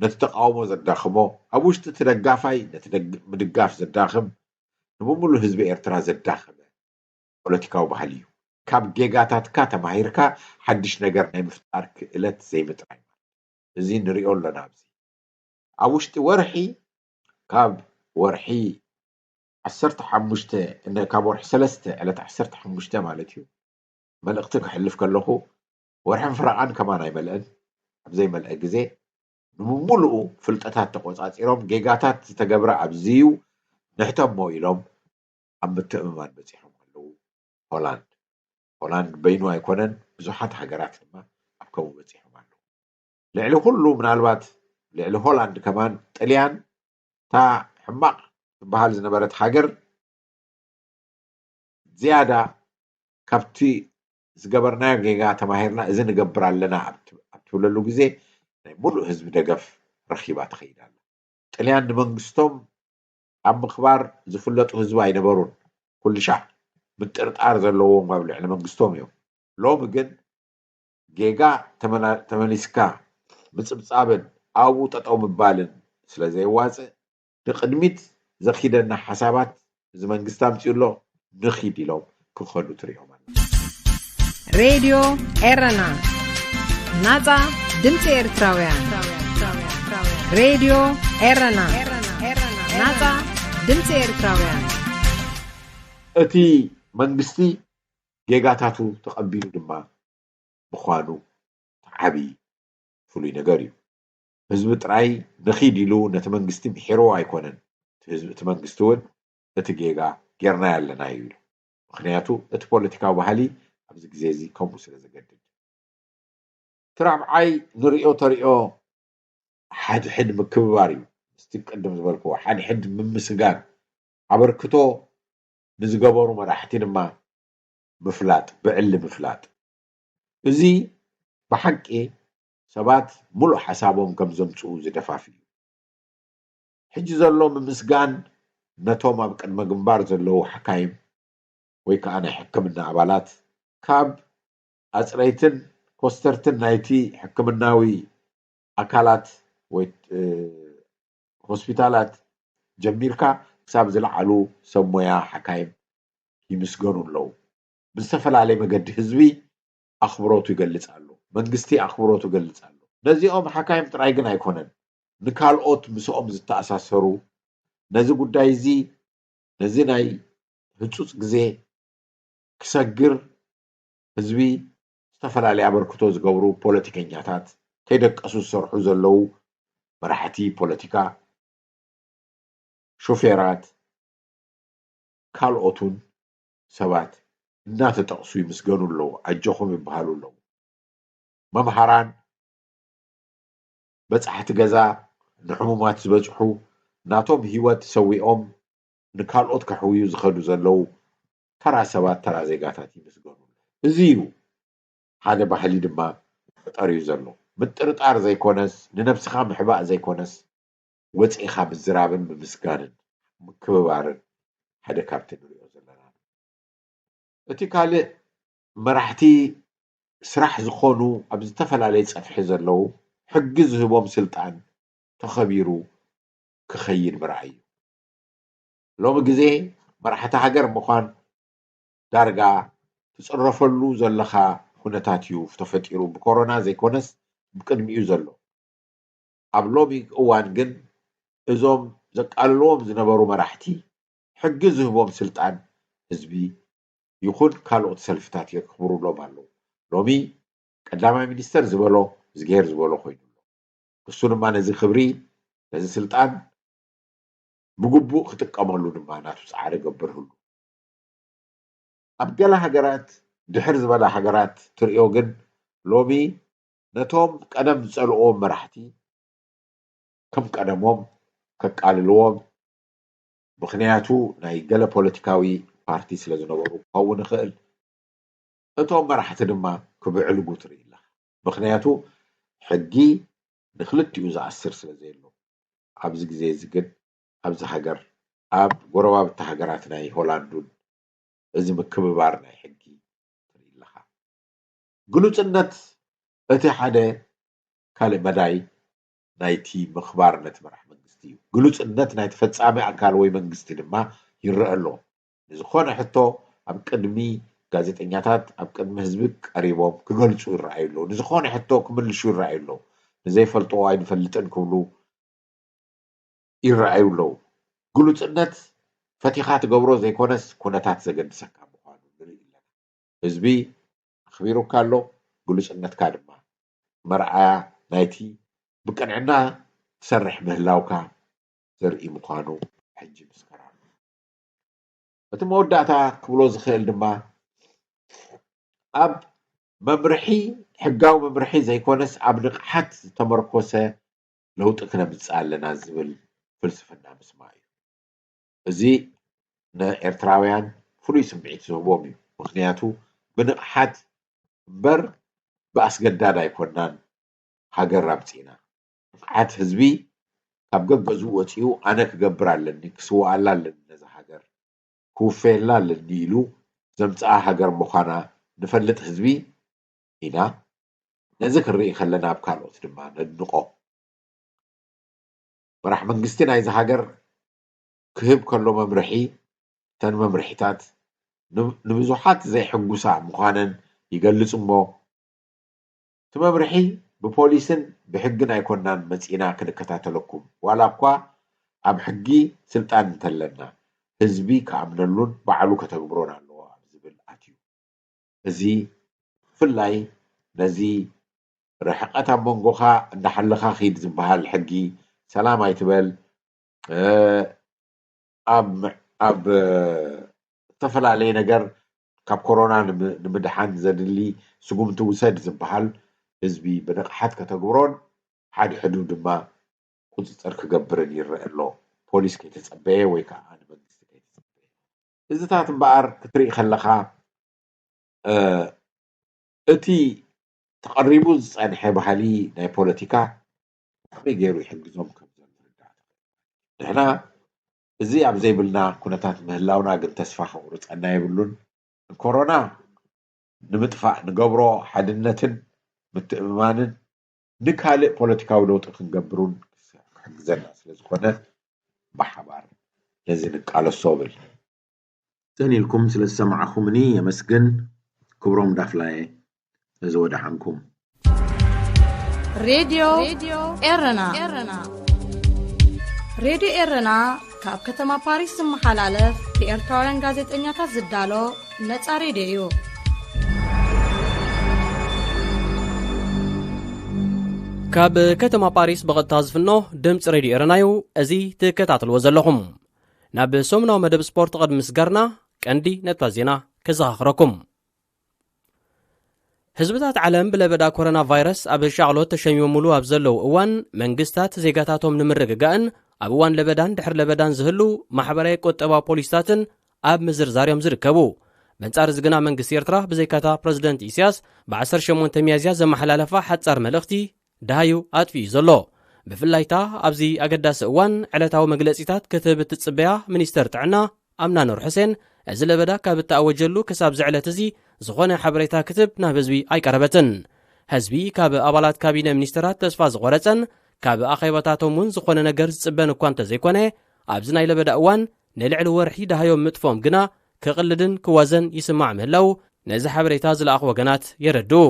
ነቲ ተቃውሞ ዘዳኽሞ ኣብ ውሽጢ እቲ ደጋፋይ ነቲ ምድጋፍ ዘዳኽም ንምሙሉ ህዝቢ ኤርትራ ዘዳኽመ ፖለቲካዊ ባህሊ እዩ ካብ ጌጋታትካ ተማሂርካ ሓድሽ ነገር ናይ ምፍጣር ክእለት ዘይምጥራይ እዚ ንሪኦ ኣለና ኣብዚ ኣብ ውሽጢ ወርሒ ካብ ወርሒ 15 ካብ ወርሒ 3 ዕለት 15 ማለት እዩ መልእኽቲ ክሕልፍ ከለኹ ወርሕን ፍረቓን ከማን ኣይመልአን ኣብ ዘይመልአ ግዜ ንምሙሉኡ ፍልጠታት ተቆፃፂሮም ጌጋታት ዝተገብረ ኣብዝዩ ንሕተሞ ኢሎም ኣብ ምትእምማን በፂሖም ኣለዉ ሆላንድ በይኑ ኣይኮነን ብዙሓት ሃገራት ድማ ኣብ ከምኡ በፂሖም ኣለዉ ልዕሊ ኩሉ ምናልባት ልዕሊ ሆላንድ ከማን ጣልያን እታ ሕማቕ ትበሃል ዝነበረት ሃገር ዝያዳ ካብቲ ዝገበርናዮ ጌጋ ተማሂርና እዚ ንገብር ኣለና ኣብ ትብለሉ ግዜ ናይ ሙሉእ ህዝቢ ደገፍ ረኺባ ትኸይድ ኣላ ጣልያን ንመንግስቶም ኣብ ምኽባር ዝፍለጡ ህዝቢ ኣይነበሩን ኩሉ ሻዕ ምጥርጣር ዘለዎም ኣብ ልዕሊ መንግስቶም እዮም ሎሚ ግን ጌጋ ተመሊስካ ምፅብፃብን ኣብኡ ጠጠው ምባልን ስለ ዘይዋፅእ ንቅድሚት ዘኺደና ሓሳባት እዚ መንግስቲ ኣምፂኡሎ ንኺድ ኢሎም ክኸዱ ትሪኦም ኣለ ሬድዮ ኤረና ናፃ ድምፂ ኤርትራውያን ሬድዮ ኤረና ናፃ ድምፂ ኤርትራውያን እቲ መንግስቲ ጌጋታቱ ተቐቢሉ ድማ ምዃኑ ዓብዪ ፍሉይ ነገር እዩ ህዝቢ ጥራይ ንኺድ ኢሉ ነቲ መንግስቲ ምሒሮ ኣይኮነን እቲ መንግስቲ እውን እቲ ጌጋ ጌርናዮ ኣለና እዩ ኢሉ ምክንያቱ እቲ ፖለቲካዊ ባህሊ ኣብዚ ግዜ እዚ ከምኡ ስለ ዘገድድ እቲ ራብዓይ ንሪኦ ተሪኦ ሓድሕድ ምክብባር እዩ እስቲ ቅድም ዝበልክዎ ሓድሕድ ምምስጋን ኣበርክቶ ንዝገበሩ መራሕቲ ድማ ምፍላጥ ብዕሊ ምፍላጥ እዚ ብሓቂ ሰባት ሙሉእ ሓሳቦም ከም ዘምፅኡ ዝደፋፍ እዩ ሕጂ ዘሎ ምምስጋን ነቶም ኣብ ቅድመ ግንባር ዘለዉ ሓካይም ወይ ከዓ ናይ ሕክምና ኣባላት ካብ ኣፅረይትን ኮስተርትን ናይቲ ሕክምናዊ ኣካላት ወይ ሆስፒታላት ጀሚርካ ክሳብ ዝለዓሉ ሰብ ሞያ ሓካይም ይምስገኑ ኣለዉ ብዝተፈላለየ መገዲ ህዝቢ ኣኽብሮቱ ይገልፅ ኣሎ መንግስቲ ኣኽብሮቱ ይገልፅ ኣሎ ነዚኦም ሓካይም ጥራይ ግን ኣይኮነን ንካልኦት ምስኦም ዝተኣሳሰሩ ነዚ ጉዳይ እዚ ነዚ ናይ ህፁፅ ግዜ ክሰግር ህዝቢ ዝተፈላለየ ኣበርክቶ ዝገብሩ ፖለቲከኛታት ከይደቀሱ ዝሰርሑ ዘለዉ መራሕቲ ፖለቲካ ሾፌራት ካልኦቱን ሰባት እናተጠቕሱ ይምስገኑ ኣለዉ ኣጀኹም ይበሃሉ ኣለዉ መምሃራን በፃሕቲ ገዛ ንሕሙማት ዝበፅሑ ናቶም ሂወት ሰዊኦም ንካልኦት ከሕውዩ ዝኸዱ ዘለዉ ተራ ሰባት ተራ ዜጋታት ይምስገኑ እዚ እዩ ሓደ ባህሊ ድማ ፈጠርዩ ዘሎ ምጥርጣር ዘይኮነስ ንነብስኻ ምሕባእ ዘይኮነስ ወፂኢኻ ምዝራብን ብምስጋንን ምክብባርን ሓደ ካብቲ ንሪኦ ዘለና እቲ ካልእ መራሕቲ ስራሕ ዝኾኑ ኣብ ዝተፈላለየ ፀፍሒ ዘለዉ ሕጊ ዝህቦም ስልጣን ተኸቢሩ ክኸይድ ምርኣይ እዩ ሎሚ ግዜ መራሕቲ ሃገር ምዃን ዳርጋ ትፅረፈሉ ዘለኻ ኩነታት እዩ ተፈጢሩ ብኮሮና ዘይኮነስ ብቅድሚኡ ዘሎ ኣብ ሎሚ እዋን ግን እዞም ዘቃልልዎም ዝነበሩ መራሕቲ ሕጊ ዝህቦም ስልጣን ህዝቢ ይኹን ካልኦት ሰልፍታት የክብሩሎም ኣለዉ ሎሚ ቀዳማይ ሚኒስተር ዝበሎ ዝገይር ዝበሎ ኮይኑ እሱ ድማ ነዚ ክብሪ ነዚ ስልጣን ብግቡእ ክጥቀመሉ ድማ ናቱ ፃዕሪ ገብርህሉ ኣብ ገለ ሃገራት ድሕር ዝበላ ሃገራት ትሪኦ ግን ሎሚ ነቶም ቀደም ዝፀልኦም መራሕቲ ከም ቀደሞም ከቃልልዎም ምክንያቱ ናይ ገለ ፖለቲካዊ ፓርቲ ስለ ዝነበሩ ክኸውን ይኽእል እቶም መራሕቲ ድማ ክብዕልጉ ትርኢ ኢላ ምክንያቱ ሕጊ ንክልቲኡ ዝኣስር ስለ ዘየሎ ኣብዚ ግዜ እዚ ግን ኣብዚ ሃገር ኣብ ጎረባብቲ ሃገራት ናይ ሆላንዱን እዚ ምክብባር ናይ ሕጊ ትርኢ ኢለኻ ግሉፅነት እቲ ሓደ ካልእ መዳይ ናይቲ ምኽባርነት መራሒ መንግስቲ እዩ ግሉፅነት ናይ ተፈጻሚ ኣካል ወይ መንግስቲ ድማ ይረአ ኣሎ ንዝኾነ ሕቶ ኣብ ቅድሚ ጋዜጠኛታት ኣብ ቅድሚ ህዝቢ ቀሪቦም ክገልጹ ይረኣዩ ኣለዉ ንዝኾነ ሕቶ ክምልሹ ይረኣዩ ኣለዉ ንዘይፈልጦ ኣይንፈልጥን ክብሉ ይረኣዩ ኣለዉ ግሉፅነት ፈቲኻ ትገብሮ ዘይኮነስ ኩነታት ዘገድሰካ ምዃኑ ንርኢ ኣለና ህዝቢ ኣኽቢሩካ ኣሎ ግሉፅነትካ ድማ መርኣያ ናይቲ ብቅንዕና ትሰርሕ ምህላውካ ዘርኢ ምዃኑ ሕጂ ምስከራ እቲ መወዳእታ ክብሎ ዝኽእል ድማ ኣብ መምርሒ ሕጋዊ መምርሒ ዘይኮነስ ኣብ ንቕሓት ዝተመርኮሰ ለውጢ ክነምፅእ ኣለና ዝብል ፍልስፍና ምስማዕ እዩ እዚ ንኤርትራውያን ፍሉይ ስምዒት ዝህቦም እዩ ምክንያቱ ብንቕሓት እምበር ብኣስገዳድ ኣይኮናን ሃገር ኣብፂና ንቕሓት ህዝቢ ካብ ገገዝኡ ወፂኡ ኣነ ክገብር ኣለኒ ክስውኣላ ኣለኒ ነዛ ሃገር ክውፈየላ ኣለኒ ኢሉ ዘምፅኣ ሃገር ምዃና ንፈልጥ ህዝቢ ኢና ነዚ ክርኢ ከለና ኣብ ካልኦት ድማ ነድንቆ መራሒ መንግስቲ ናይዚ ሃገር ክህብ ከሎ መምርሒ ተን መምርሒታት ንብዙሓት ዘይሕጉሳ ምዃነን ይገልጽ እሞ እቲ መምርሒ ብፖሊስን ብሕግን ኣይኮናን መፂና ክንከታተለኩም ዋላ እኳ ኣብ ሕጊ ስልጣን እንተለና ህዝቢ ከኣምነሉን ባዕሉ ከተግብሮን ኣለዎ ኣብ ዝብል ኣትዩ እዚ ፍላይ ነዚ ርሕቐት ኣብ መንጎኻ እንዳሓለኻ ኺድ ዝበሃል ሕጊ ሰላም ኣይትበል ኣብ ዝተፈላለየ ነገር ካብ ኮሮና ንምድሓን ዘድሊ ስጉምቲ ውሰድ ዝበሃል ህዝቢ ብንቕሓት ከተግብሮን ሓድሕዱ ድማ ቁፅፅር ክገብርን ይረአ ኣሎ ፖሊስ ከይተፀበየ ወይ ከዓ ንመንግስቲ ከይተፀበየ እዚታት እምበኣር ክትርኢ ከለኻ እቲ ተቐሪቡ ዝፀንሐ ባህሊ ናይ ፖለቲካ ከመይ ገይሩ ይሕግዞም ከም ዘሎ ንርዳእ ንሕና እዚ ኣብ ዘይብልና ኩነታት ምህላውና ግን ተስፋ ክቁርፀና የብሉን ኮሮና ንምጥፋእ ንገብሮ ሓድነትን ምትእምማንን ንካልእ ፖለቲካዊ ለውጢ ክንገብሩን ክሕግዘና ስለ ዝኾነ ብሓባር ነዚ ንቃለሶ ብል ዘኒልኩም ስለ ዝሰማዕኹምኒ የመስግን ክብሮም ዳፍላየ እዚ ወድሓንኩም ሬድዮ ኤረና ሬድዮ ኤረና ካብ ከተማ ፓሪስ ዝመሓላለፍ ብኤርትራውያን ጋዜጠኛታት ዝዳሎ ነፃ ሬድዮ እዩ ካብ ከተማ ፓሪስ በቐጥታ ዝፍኖ ድምፂ ሬድዮ ኤረናዩ እዚ ትከታተልዎ ዘለኹም ናብ ሰሙናዊ መደብ ስፖርት ቅድሚ ምስጋርና ቀንዲ ነጥባት ዜና ከዘኻኽረኩም ህዝብታት ዓለም ብለበዳ ኮሮና ቫይረስ ኣብ ሻዕሎት ተሸሚሞሙሉ ኣብ ዘለው እዋን መንግስታት ዜጋታቶም ንምርግጋእን ኣብ እዋን ለበዳን ድሕሪ ለበዳን ዝህሉ ማሕበራዊ ቆጠባ ፖሊስታትን ኣብ ምዝርዛርዮም ዝርከቡ በንጻር ዝግና መንግስቲ ኤርትራ ብዘይካታ ፕረዚደንት ኢሳያስ ብ18 ሚያዝያ ዘመሓላለፋ ሓጻር መልእኽቲ ደሃዩ ኣጥፊኡ ዘሎ ብፍላይታ ኣብዚ ኣገዳሲ እዋን ዕለታዊ መግለጺታት ክትህብ እትጽበያ ሚኒስተር ጥዕና ኣምና ኑር ሕሴን እዚ ለበዳ ካብ እተኣወጀሉ ክሳብ ዝዕለት እዚ ዝኾነ ሓበሬታ ክትብ ናብ ህዝቢ ኣይቀረበትን ህዝቢ ካብ ኣባላት ካቢነ ሚኒስተራት ተስፋ ዝቆረፀን ካብ ኣኼባታቶም እውን ዝኾነ ነገር ዝጽበን እኳ እንተዘይኮነ ኣብዚ ናይ ለበዳ እዋን ንልዕሊ ወርሒ ደሃዮም ምጥፎም ግና ክቕልድን ክዋዘን ይስማዕ ምህላው ነዚ ሓበሬታ ዝለኣኽ ወገናት የረድኡ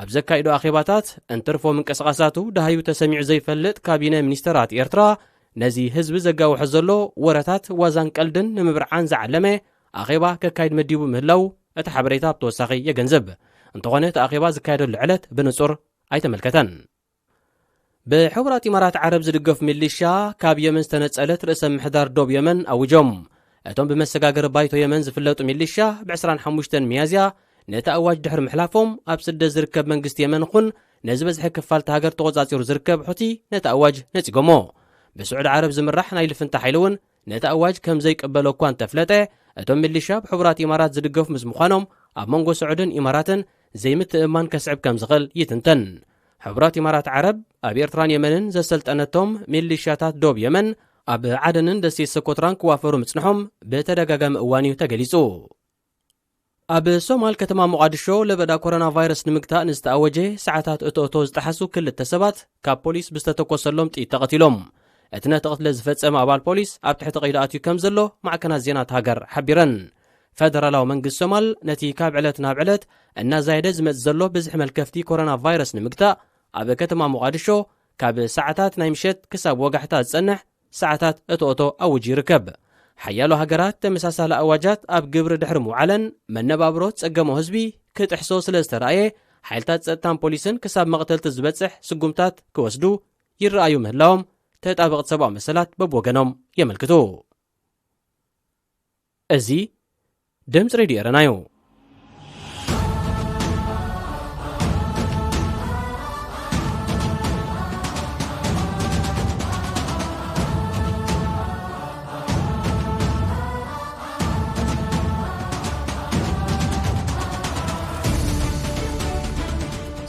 ኣብ ዘካይዱ ኣኼባታት እንትርፎ ምንቅስቓሳቱ ደሃዩ ተሰሚዑ ዘይፈልጥ ካቢነ ሚኒስተራት ኤርትራ ነዚ ህዝቢ ዘጋውሖ ዘሎ ወረታት ዋዛን ቀልድን ንምብርዓን ዝዓለመ ኣኼባ ከካይድ መዲቡ ምህላው እቲ ሓበሬታ ብተወሳኺ የገንዘብ እንተኾነ እቲ ኣኼባ ዝካየደሉ ዕለት ብንጹር ኣይተመልከተን ብሕቡራት ኢማራት ዓረብ ዝድገፍ ሚሊሻ ካብ የመን ዝተነጸለት ርእሰ ምሕዳር ዶብ የመን ኣውጆም እቶም ብመሰጋገሪ ባይቶ የመን ዝፍለጡ ሚሊሻ ብ25 ሚያዝያ ነቲ ኣዋጅ ድሕሪ ምሕላፎም ኣብ ስደት ዝርከብ መንግስቲ የመን ኹን ነዚ በዝሒ ክፋልቲ ሃገር ተቖጻጺሩ ዝርከብ ሑቲ ነቲ ኣዋጅ ነጺጎሞ ብስዑድ ዓረብ ዝምራሕ ናይ ልፍንታ ሓይሊ እውን ነቲ ኣዋጅ ከም ዘይቀበሎ እኳ እንተፍለጠ እቶም ሚሊሻ ብሕቡራት ኢማራት ዝድገፉ ምስ ምዃኖም ኣብ መንጎ ስዑድን ኢማራትን ዘይምትእማን ከስዕብ ከም ዝኽእል ይትንተን። ሕቡራት ኢማራት ዓረብ ኣብ ኤርትራን የመንን ዘሰልጠነቶም ሚሊሻታት ዶብ የመን ኣብ ዓደንን ደሴት ሰኮትራን ክዋፈሩ ምጽንሖም ብተደጋጋሚ እዋን እዩ ተገሊጹ። ኣብ ሶማል ከተማ ሞቃዲሾ ለበዳ ኮሮና ቫይረስ ንምግታእ ንዝተኣወጀ ሰዓታት እቶእቶ ዝጠሓሱ ክልተ ሰባት ካብ ፖሊስ ብዝተተኮሰሎም ጥይት ተቐቲሎም። እቲ ነቲ ቅትለ ዝፈጸመ ኣባል ፖሊስ ኣብ ትሕቲ ቀይዲ ኣትዩ ከም ዘሎ ማዕከናት ዜናት ሃገር ሓቢረን። ፈደራላዊ መንግስቲ ሶማል ነቲ ካብ ዕለት ናብ ዕለት እናዛየደ ዝመጽእ ዘሎ ብዝሒ መልከፍቲ ኮሮና ቫይረስ ንምግታእ ኣብ ከተማ ሞቃዲሾ ካብ ሰዓታት ናይ ምሸት ክሳብ ወጋሕታ ዝጸንሕ ሰዓታት እቶእቶ ኣውጅ ይርከብ። ሓያሎ ሃገራት ተመሳሳሊ ኣዋጃት ኣብ ግብሪ ድሕሪ ምውዓለን መነባብሮ ጸገሞ ህዝቢ ክጥሕሶ ስለ ዝተረኣየ ሓይልታት ጸጥታን ፖሊስን ክሳብ መቕተልቲ ዝበጽሕ ስጉምታት ክወስዱ ይረኣዩ ምህላዎም ተጣበቕቲ ሰብኣዊ መሰላት በብወገኖም የመልክቱ። እዚ ድምፂ ሬድዮ ኤረና እዩ።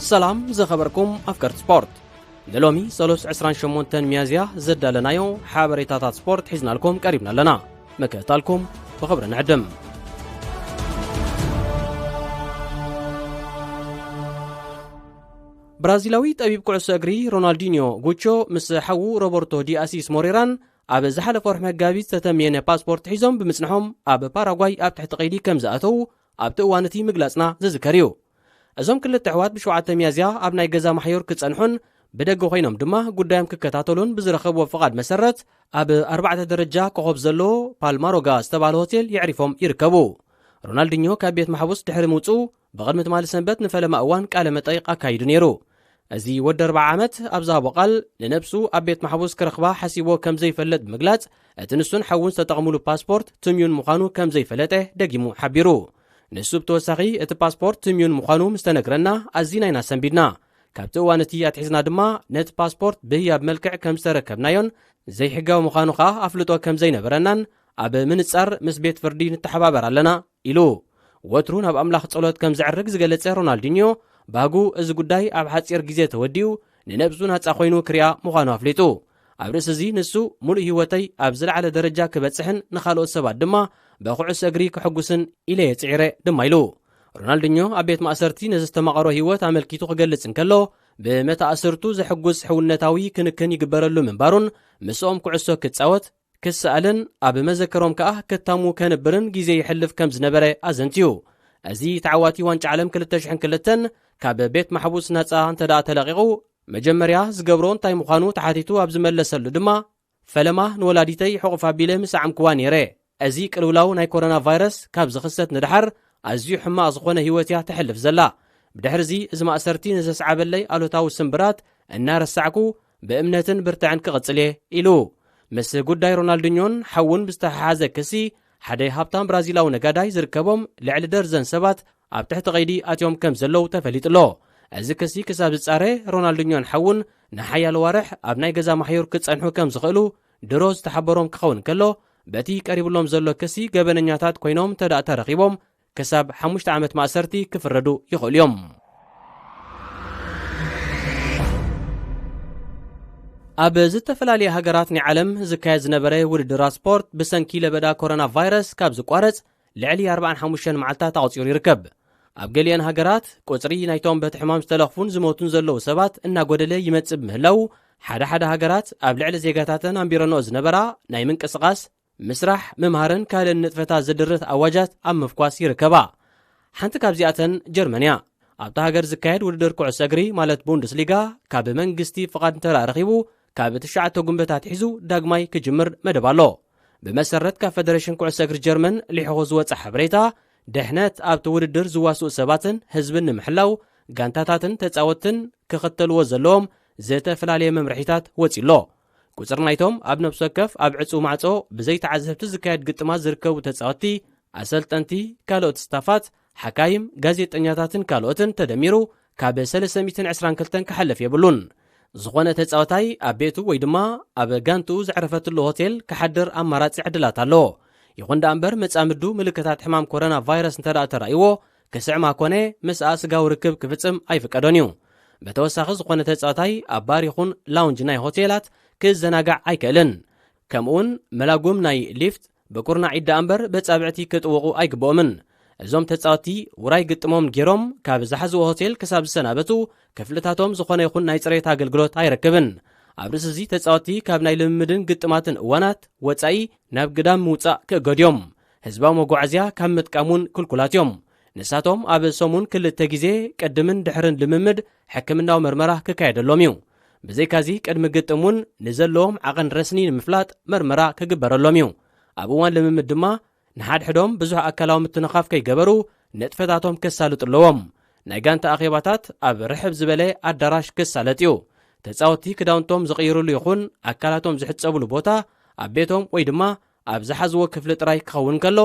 ሰላም ዝኸበርኩም ኣፍቀርቲ ስፖርት ንሎሚ 328 ሚያዝያ ዘዳለናዮ ሓበሬታታት ስፖርት ሒዝናልኩም ቀሪብና ኣለና። ምክእታልኩም ብኽብሪ ንዕድም። ብራዚላዊ ጠቢብ ኩዕሶ እግሪ ሮናልዲኒዮ ጉቾ ምስ ሓዉ ሮበርቶ ዲኣሲስ ሞሬራን ኣብ ዝሓለፈ ወርሒ መጋቢት ዝተተምየነ ፓስፖርት ሒዞም ብምጽንሖም ኣብ ፓራጓይ ኣብ ትሕቲ ቀይዲ ከም ዝኣተዉ ኣብቲ እዋን እቲ ምግላጽና ዝዝከር እዩ። እዞም ክልተ ኣሕዋት ብ7 ሚያዝያ ኣብ ናይ ገዛ ማሕዮር ክጸንሑን ብደገ ኮይኖም ድማ ጉዳዮም ክከታተሉን ብዝረኸብዎ ፍቓድ መሰረት ኣብ 4 ደረጃ ኮኸብ ዘለዎ ፓልማሮጋ ዝተባሃለ ሆቴል ይዕሪፎም ይርከቡ። ሮናልዲኞ ካብ ቤት ማሕቡስ ድሕሪ ምውፁ ብቕድሚ ትማሊ ሰንበት ንፈለማ እዋን ቃለ መጠይቕ ኣካይዱ ነይሩ። እዚ ወዲ 40 ዓመት ኣብ ዝሃቦ ቃል ንነብሱ ኣብ ቤት ማሕቡስ ክረኽባ ሓሲቦ ከም ዘይፈለጥ ብምግላጽ እቲ ንሱን ሓውን ዝተጠቕሙሉ ፓስፖርት ትምዩን ምዃኑ ከም ዘይፈለጠ ደጊሙ ሓቢሩ። ንሱ ብተወሳኺ እቲ ፓስፖርት ትምዩን ምዃኑ ምስ ተነግረና ኣዝና ኢና ሰንቢድና። ካብቲ እዋን እቲ ኣትሒዝና ድማ ነቲ ፓስፖርት ብህያብ መልክዕ ከም ዝተረከብናዮን ዘይሕጋዊ ምዃኑ ከዓ ኣፍልጦ ከም ዘይነበረናን ኣብ ምንጻር ምስ ቤት ፍርዲ ንተሓባበር ኣለና ኢሉ ወትሩ ናብ ኣምላኽ ጸሎት ከም ዝዕርግ ዝገለጸ ሮናልዲኒዮ ባጉ እዚ ጉዳይ ኣብ ሓጺር ግዜ ተወዲኡ ንነብሱ ናጻ ኮይኑ ክሪኣ ምዃኑ ኣፍሊጡ። ኣብ ርእሲ እዚ ንሱ ሙሉእ ህይወተይ ኣብ ዝለዓለ ደረጃ ክበጽሕን ንኻልኦት ሰባት ድማ ብኩዕሶ እግሪ ክሕጉስን ኢለ የጽዒረ ድማ ኢሉ ሮናልዲኞ ኣብ ቤት ማእሰርቲ ንዝተማቐሮ ህይወት ኣመልኪቱ ክገልጽ እንከሎ ብመታእስርቱ ዘሕጉስ ሕውነታዊ ክንክን ይግበረሉ ምንባሩን ምስኦም ኩዕሶ ክጻወት ክስኣልን ኣብ መዘከሮም ከዓ ክታሙ ከንብርን ግዜ ይሕልፍ ከም ዝነበረ ኣዘንትዩ። እዚ ተዓዋቲ ዋንጫ ዓለም 2002 ካብ ቤት ማሕቡስ ናጻ እንተደኣ ተለቂቑ መጀመርያ ዝገብሮ እንታይ ምዃኑ ተሓቲቱ ኣብ ዝመለሰሉ ድማ ፈለማ ንወላዲተይ ሕቑፍ ኣቢለ ምስ ዓምክዋ ነይረ። እዚ ቅልውላው ናይ ኮሮና ቫይረስ ካብ ዝኽሰት ንድሓር ኣዝዩ ሕማቕ ዝኾነ ህይወት እያ ተሕልፍ ዘላ። ብድሕሪ እዚ እዚ ማእሰርቲ ንዘስዓበለይ ኣሉታዊ ስምብራት እናረሳዕኩ ብእምነትን ብርትዕን ክቕጽል እየ ኢሉ ምስ ጉዳይ ሮናልዲኞን ሓውን ብዝተሓሓዘ ክሲ ሓደ ሃብታም ብራዚላዊ ነጋዳይ ዝርከቦም ልዕሊ ደርዘን ሰባት ኣብ ትሕቲ ቀይዲ ኣትዮም ከም ዘለው ተፈሊጡሎ። እዚ ክሲ ክሳብ ዝጻረ ሮናልዲኞን ሓውን ንሓያሎ ዋርሕ ኣብ ናይ ገዛ ማሕዮር ክጸንሑ ከም ዝኽእሉ ድሮ ዝተሓበሮም ክኸውን ከሎ በቲ ቀሪብሎም ዘሎ ክሲ ገበነኛታት ኮይኖም ተዳእ ተረኺቦም ክሳብ 5 ዓመት ማእሰርቲ ክፍረዱ ይኽእሉ እዮም። ኣብ ዝተፈላለየ ሃገራት ናይ ዓለም ዝካየድ ዝነበረ ውድድራት ስፖርት ብሰንኪ ለበዳ ኮሮና ቫይረስ ካብ ዝቋረጽ ልዕሊ 45 መዓልታት ኣቝፂሩ ይርከብ። ኣብ ገሊአን ሃገራት ቁጽሪ ናይቶም በቲ ሕማም ዝተለኽፉን ዝሞቱን ዘለዉ ሰባት እናጐደለ ይመጽእ ብምህላው ሓደ ሃገራት ኣብ ልዕሊ ዜጋታተን ኣንቢረንኦ ዝነበራ ናይ ምንቅስቓስ ምስራሕ ምምሃርን ካልእ ንጥፈታት ዝድርት ኣዋጃት ኣብ ምፍኳስ ይርከባ። ሓንቲ ካብዚኣተን ጀርመንያ ኣብታ ሃገር ዝካየድ ውድድር ኩዕሶ እግሪ ማለት ቡንደስሊጋ ካብ መንግስቲ ፍቓድ እንተረኺቡ ካብ 9 ጉንበታት ሒዙ ዳግማይ ክጅምር መደብ ኣሎ። ብመሰረት ካብ ፌደሬሽን ኩዕሶ እግሪ ጀርመን ሊሕኹ ዝወፅእ ሓበሬታ ድሕነት ኣብቲ ውድድር ዝዋስኡ ሰባትን ህዝብን ንምሕላው ጋንታታትን ተጻወትን ክኽተልዎ ዘለዎም ዝተፈላለዩ መምርሒታት ወፂሎ። ቁጽር ናይቶም ኣብ ነብሲ ወከፍ ኣብ ዕፁ ማዕጾ ብዘይተዓዘብቲ ዝካየድ ግጥማት ዝርከቡ ተጻወቲ፣ ኣሰልጠንቲ፣ ካልኦት ስታፋት፣ ሓካይም፣ ጋዜጠኛታትን ካልኦትን ተደሚሩ ካብ 322 ክሓልፍ የብሉን። ዝኾነ ተጻዋታይ ኣብ ቤቱ ወይ ድማ ኣብ ጋንቱ ዝዕረፈትሉ ሆቴል ክሓድር ኣማራጺ ዕድላት ኣሎ ይኹን ዳ እምበር መጻምዱ ምልክታት ሕማም ኮሮና ቫይረስ እንተደኣ ተራእይዎ ክስዕማ ኮነ ምስኣ ስጋዊ ርክብ ክፍጽም ኣይፍቀዶን እዩ በተወሳኺ ዝኾነ ተጻዋታይ ኣብ ባር ይኹን ላውንጅ ናይ ሆቴላት ክዘናጋዕ ኣይክእልን ከምኡውን መላጉም ናይ ሊፍት ብቁርናዕ ኢዳ እምበር በጻብዕቲ ክጥውቑ ኣይግብኦምን እዞም ተጻወቲ ውራይ ግጥሞም ገይሮም ካብ ዝሓዝዎ ሆቴል ክሳብ ዝሰናበቱ ክፍልታቶም ዝኾነ ይኹን ናይ ጽሬት ኣገልግሎት ኣይረክብን ኣብ ርእሲ እዚ ተጻወቲ ካብ ናይ ልምምድን ግጥማትን እዋናት ወጻኢ ናብ ግዳም ምውፃእ ክእገድዮም ህዝባዊ መጓዓዝያ ካብ ምጥቃሙን ክልኩላት እዮም ንሳቶም ኣብ ሰሙን 2 ግዜ ቀድምን ድሕርን ልምምድ ሕክምናዊ መርመራ ክካየደሎም እዩ ብዘይካዚ ቅድሚ ግጥሙን ንዘለዎም ዓቐን ረስኒ ንምፍላጥ መርመራ ክግበረሎም እዩ ኣብ እዋን ልምምድ ድማ ንሓድሕዶም ብዙሕ ኣካላዊ ምትንኻፍ ከይገበሩ ነጥፈታቶም ክሳልጡ ኣለዎም ናይ ጋንታ ኣኼባታት ኣብ ርሕብ ዝበለ ኣዳራሽ ክሳለጥ እዩ ተጻወቲ ክዳውንቶም ዝቕይሩሉ ይኹን ኣካላቶም ዝሕፀብሉ ቦታ ኣብ ቤቶም ወይ ድማ ኣብ ዝሓዝዎ ክፍሊ ጥራይ ክኸውን ከሎ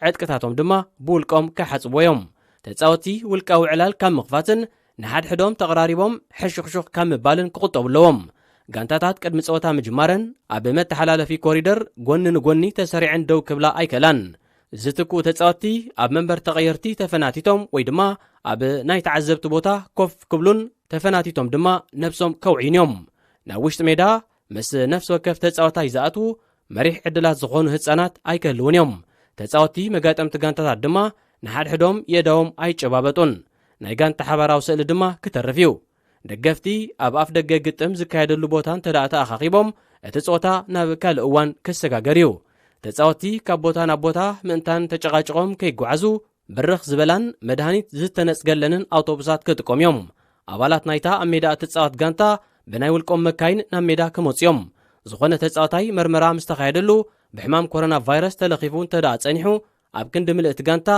ዕጥቅታቶም ድማ ብውልቆም ክሓጽብዎ እዮም ተጻወቲ ውልቃዊ ዕላል ካብ ምኽፋትን ንሓድሕዶም ተቐራሪቦም ሕሹኽሹኽ ካብ ምባልን ክቕጠቡ ኣለዎም ጋንታታት ቅድሚ ፀወታ ምጅማረን ኣብ መተሓላለፊ ኮሪደር ጎኒ ንጎኒ ተሰሪዐን ደው ክብላ ኣይከላን ዝትክኡ ተጻወቲ ኣብ መንበር ተቐየርቲ ተፈናቲቶም ወይ ድማ ኣብ ናይ ተዓዘብቲ ቦታ ኮፍ ክብሉን ተፈናቲቶም ድማ ነፍሶም ከውዒን እዮም ናብ ውሽጢ ሜዳ ምስ ነፍሲ ወከፍ ተጻወታይ ዝኣቱ መሪሕ ዕድላት ዝኾኑ ህፃናት ኣይከህልውን እዮም ተጻወቲ መጋጠምቲ ጋንታታት ድማ ንሓድሕዶም የዳዎም ኣይጨባበጡን ናይ ጋንታ ሓባራዊ ስእሊ ድማ ክተርፍ እዩ ደገፍቲ ኣብ ኣፍ ደገ ግጥም ዝካየደሉ ቦታ እንተዳኣ ተኣኻኺቦም እቲ ጾታ ናብ ካልእ እዋን ክሰጋገር እዩ ተጻወቲ ካብ ቦታ ናብ ቦታ ምእንታን ተጨቃጭቆም ከይጓዓዙ ብርኽ ዝበላን መድሃኒት ዝተነጽገለንን ኣውቶቡሳት ክጥቀሙ እዮም ኣባላት ናይታ ኣብ ሜዳ እትጻወት ጋንታ ብናይ ውልቆም መካይን ናብ ሜዳ ክመጽኦም ዝኾነ ተጻዋታይ መርመራ ምስ ተኻየደሉ ብሕማም ኮሮና ቫይረስ ተለኺፉ እንተዳኣ ጸኒሑ ኣብ ክንዲ ምልእቲ ጋንታ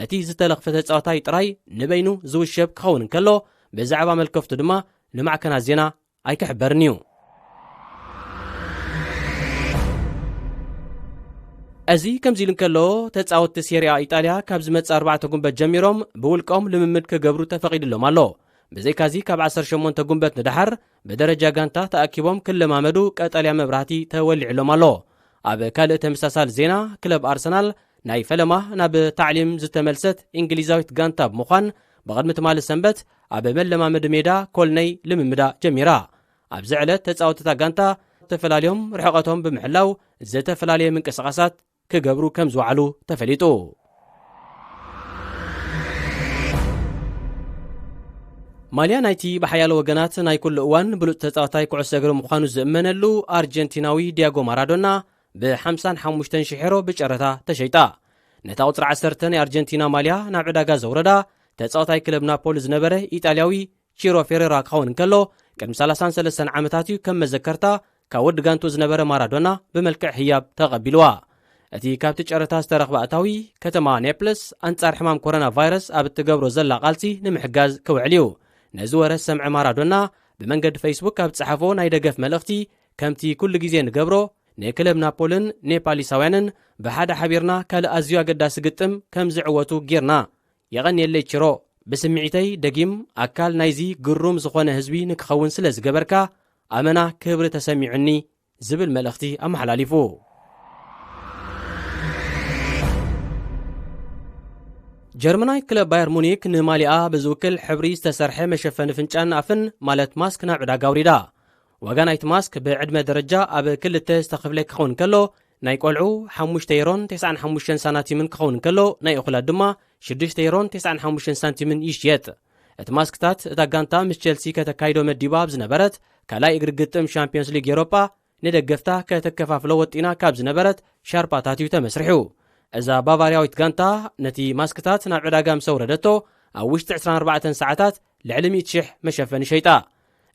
እቲ ዝተለኽፈ ተጻዋታይ ጥራይ ንበይኑ ዝውሸብ ክኸውን እንከሎ ብዛዕባ መልከፍቱ ድማ ንማዕከናት ዜና ኣይክሕበርን እዩ እዚ ከምዚ ኢሉ እንከሎ ተጻወቲ ሴሪያ ኢጣልያ ካብ ዝመጽ 4 ጉንበት ጀሚሮም ብውልቆም ልምምድ ክገብሩ ተፈቒድሎም ኣሎ ብዘይካዚ ካብ 18 ጉንበት ንድሓር ብደረጃ ጋንታ ተኣኪቦም ክለማመዱ ቀጠልያ መብራህቲ ተወሊዕሎም ኣሎ ኣብ ካልእ ተመሳሳሊ ዜና ክለብ ኣርሰናል ናይ ፈለማ ናብ ታዕሊም ዝተመልሰት እንግሊዛዊት ጋንታ ብምዃን ብቕድሚ ትማሊ ሰንበት ኣብ መለማመዲ ሜዳ ኮልነይ ልምምዳ ጀሚራ ኣብዚ ዕለት ተጻወትታ ጋንታ ተፈላለዮም ርሕቐቶም ብምሕላው ዝተፈላለየ ምንቅስቓሳት ክገብሩ ከም ዝወዓሉ ተፈሊጡ ማልያ ናይቲ ብሓያሎ ወገናት ናይ ኩሉ እዋን ብሉጥ ተጻዋታይ ኩዕሶ እግሪ ምዃኑ ዝእመነሉ ኣርጀንቲናዊ ዲያጎ ማራዶና ብ55,000 ዩሮ ብጨረታ ተሸይጣ ነታ ቁፅሪ 10 ናይ ኣርጀንቲና ማልያ ናብ ዕዳጋ ዘውረዳ ተጻዋታይ ክለብ ናፖሊ ዝነበረ ኢጣልያዊ ቺሮ ፌሬራ ክኸውን እንከሎ ቅድሚ 33 ዓመታት እዩ ከም መዘከርታ ካብ ወዲ ጋንቱ ዝነበረ ማራዶና ብመልክዕ ህያብ ተቐቢልዋ እቲ ካብቲ ጨረታ ዝተረኽበ ኣታዊ ከተማ ኔፕልስ ኣንጻር ሕማም ኮሮና ቫይረስ ኣብ እትገብሮ ዘላ ቃልሲ ንምሕጋዝ ክውዕል እዩ ነዚ ወረስ ሰምዒ ማራዶና ብመንገዲ ፌስቡክ ኣብ ዝፀሓፎ ናይ ደገፍ መልእኽቲ ከምቲ ኩሉ ግዜ ንገብሮ ንክለብ ናፖልን ኔፓሊሳውያንን ብሓደ ሓቢርና ካልእ ኣዝዩ ኣገዳሲ ግጥም ከም ዝዕወቱ ጌርና የቐኒየለይ ቺሮ ብስምዒተይ ደጊም ኣካል ናይዚ ግሩም ዝኾነ ህዝቢ ንክኸውን ስለ ዝገበርካ ኣመና ክብሪ ተሰሚዑኒ ዝብል መልእኽቲ ኣመሓላሊፉ ጀርመናዊ ክለብ ባየር ሙኒክ ንማሊኣ ብዝውክል ሕብሪ ዝተሰርሐ መሸፈኒ ፍንጫን ኣፍን ማለት ማስክ ናብ ዕዳጋ ኣውሪዳ ዋጋ ናይቲ ማስክ ብዕድመ ደረጃ ኣብ ክልተ ዝተኸፍለ ክኸውን ከሎ ናይ ቆልዑ 5.95 ሳንቲምን ክኸውን ከሎ ናይ እኹላት ድማ 6.95 ሳንቲምን ይሽየጥ እቲ ማስክታት እታ ጋንታ ምስ ቸልሲ ከተካይዶ መዲባ ዝነበረት ካልኣይ እግሪ ግጥም ሻምፒዮንስ ሊግ ኤውሮጳ ንደገፍታ ከተከፋፍሎ ወጢና ካብ ዝነበረት ሻርፓታት እዩ ተመስሪሑ እዛ ባቫርያዊት ጋንታ ነቲ ማስክታት ናብ ዕዳጋ ምስ ወረደቶ ኣብ ውሽጢ 24 ሰዓታት ልዕሊ 100,000 መሸፈኒ ሸይጣ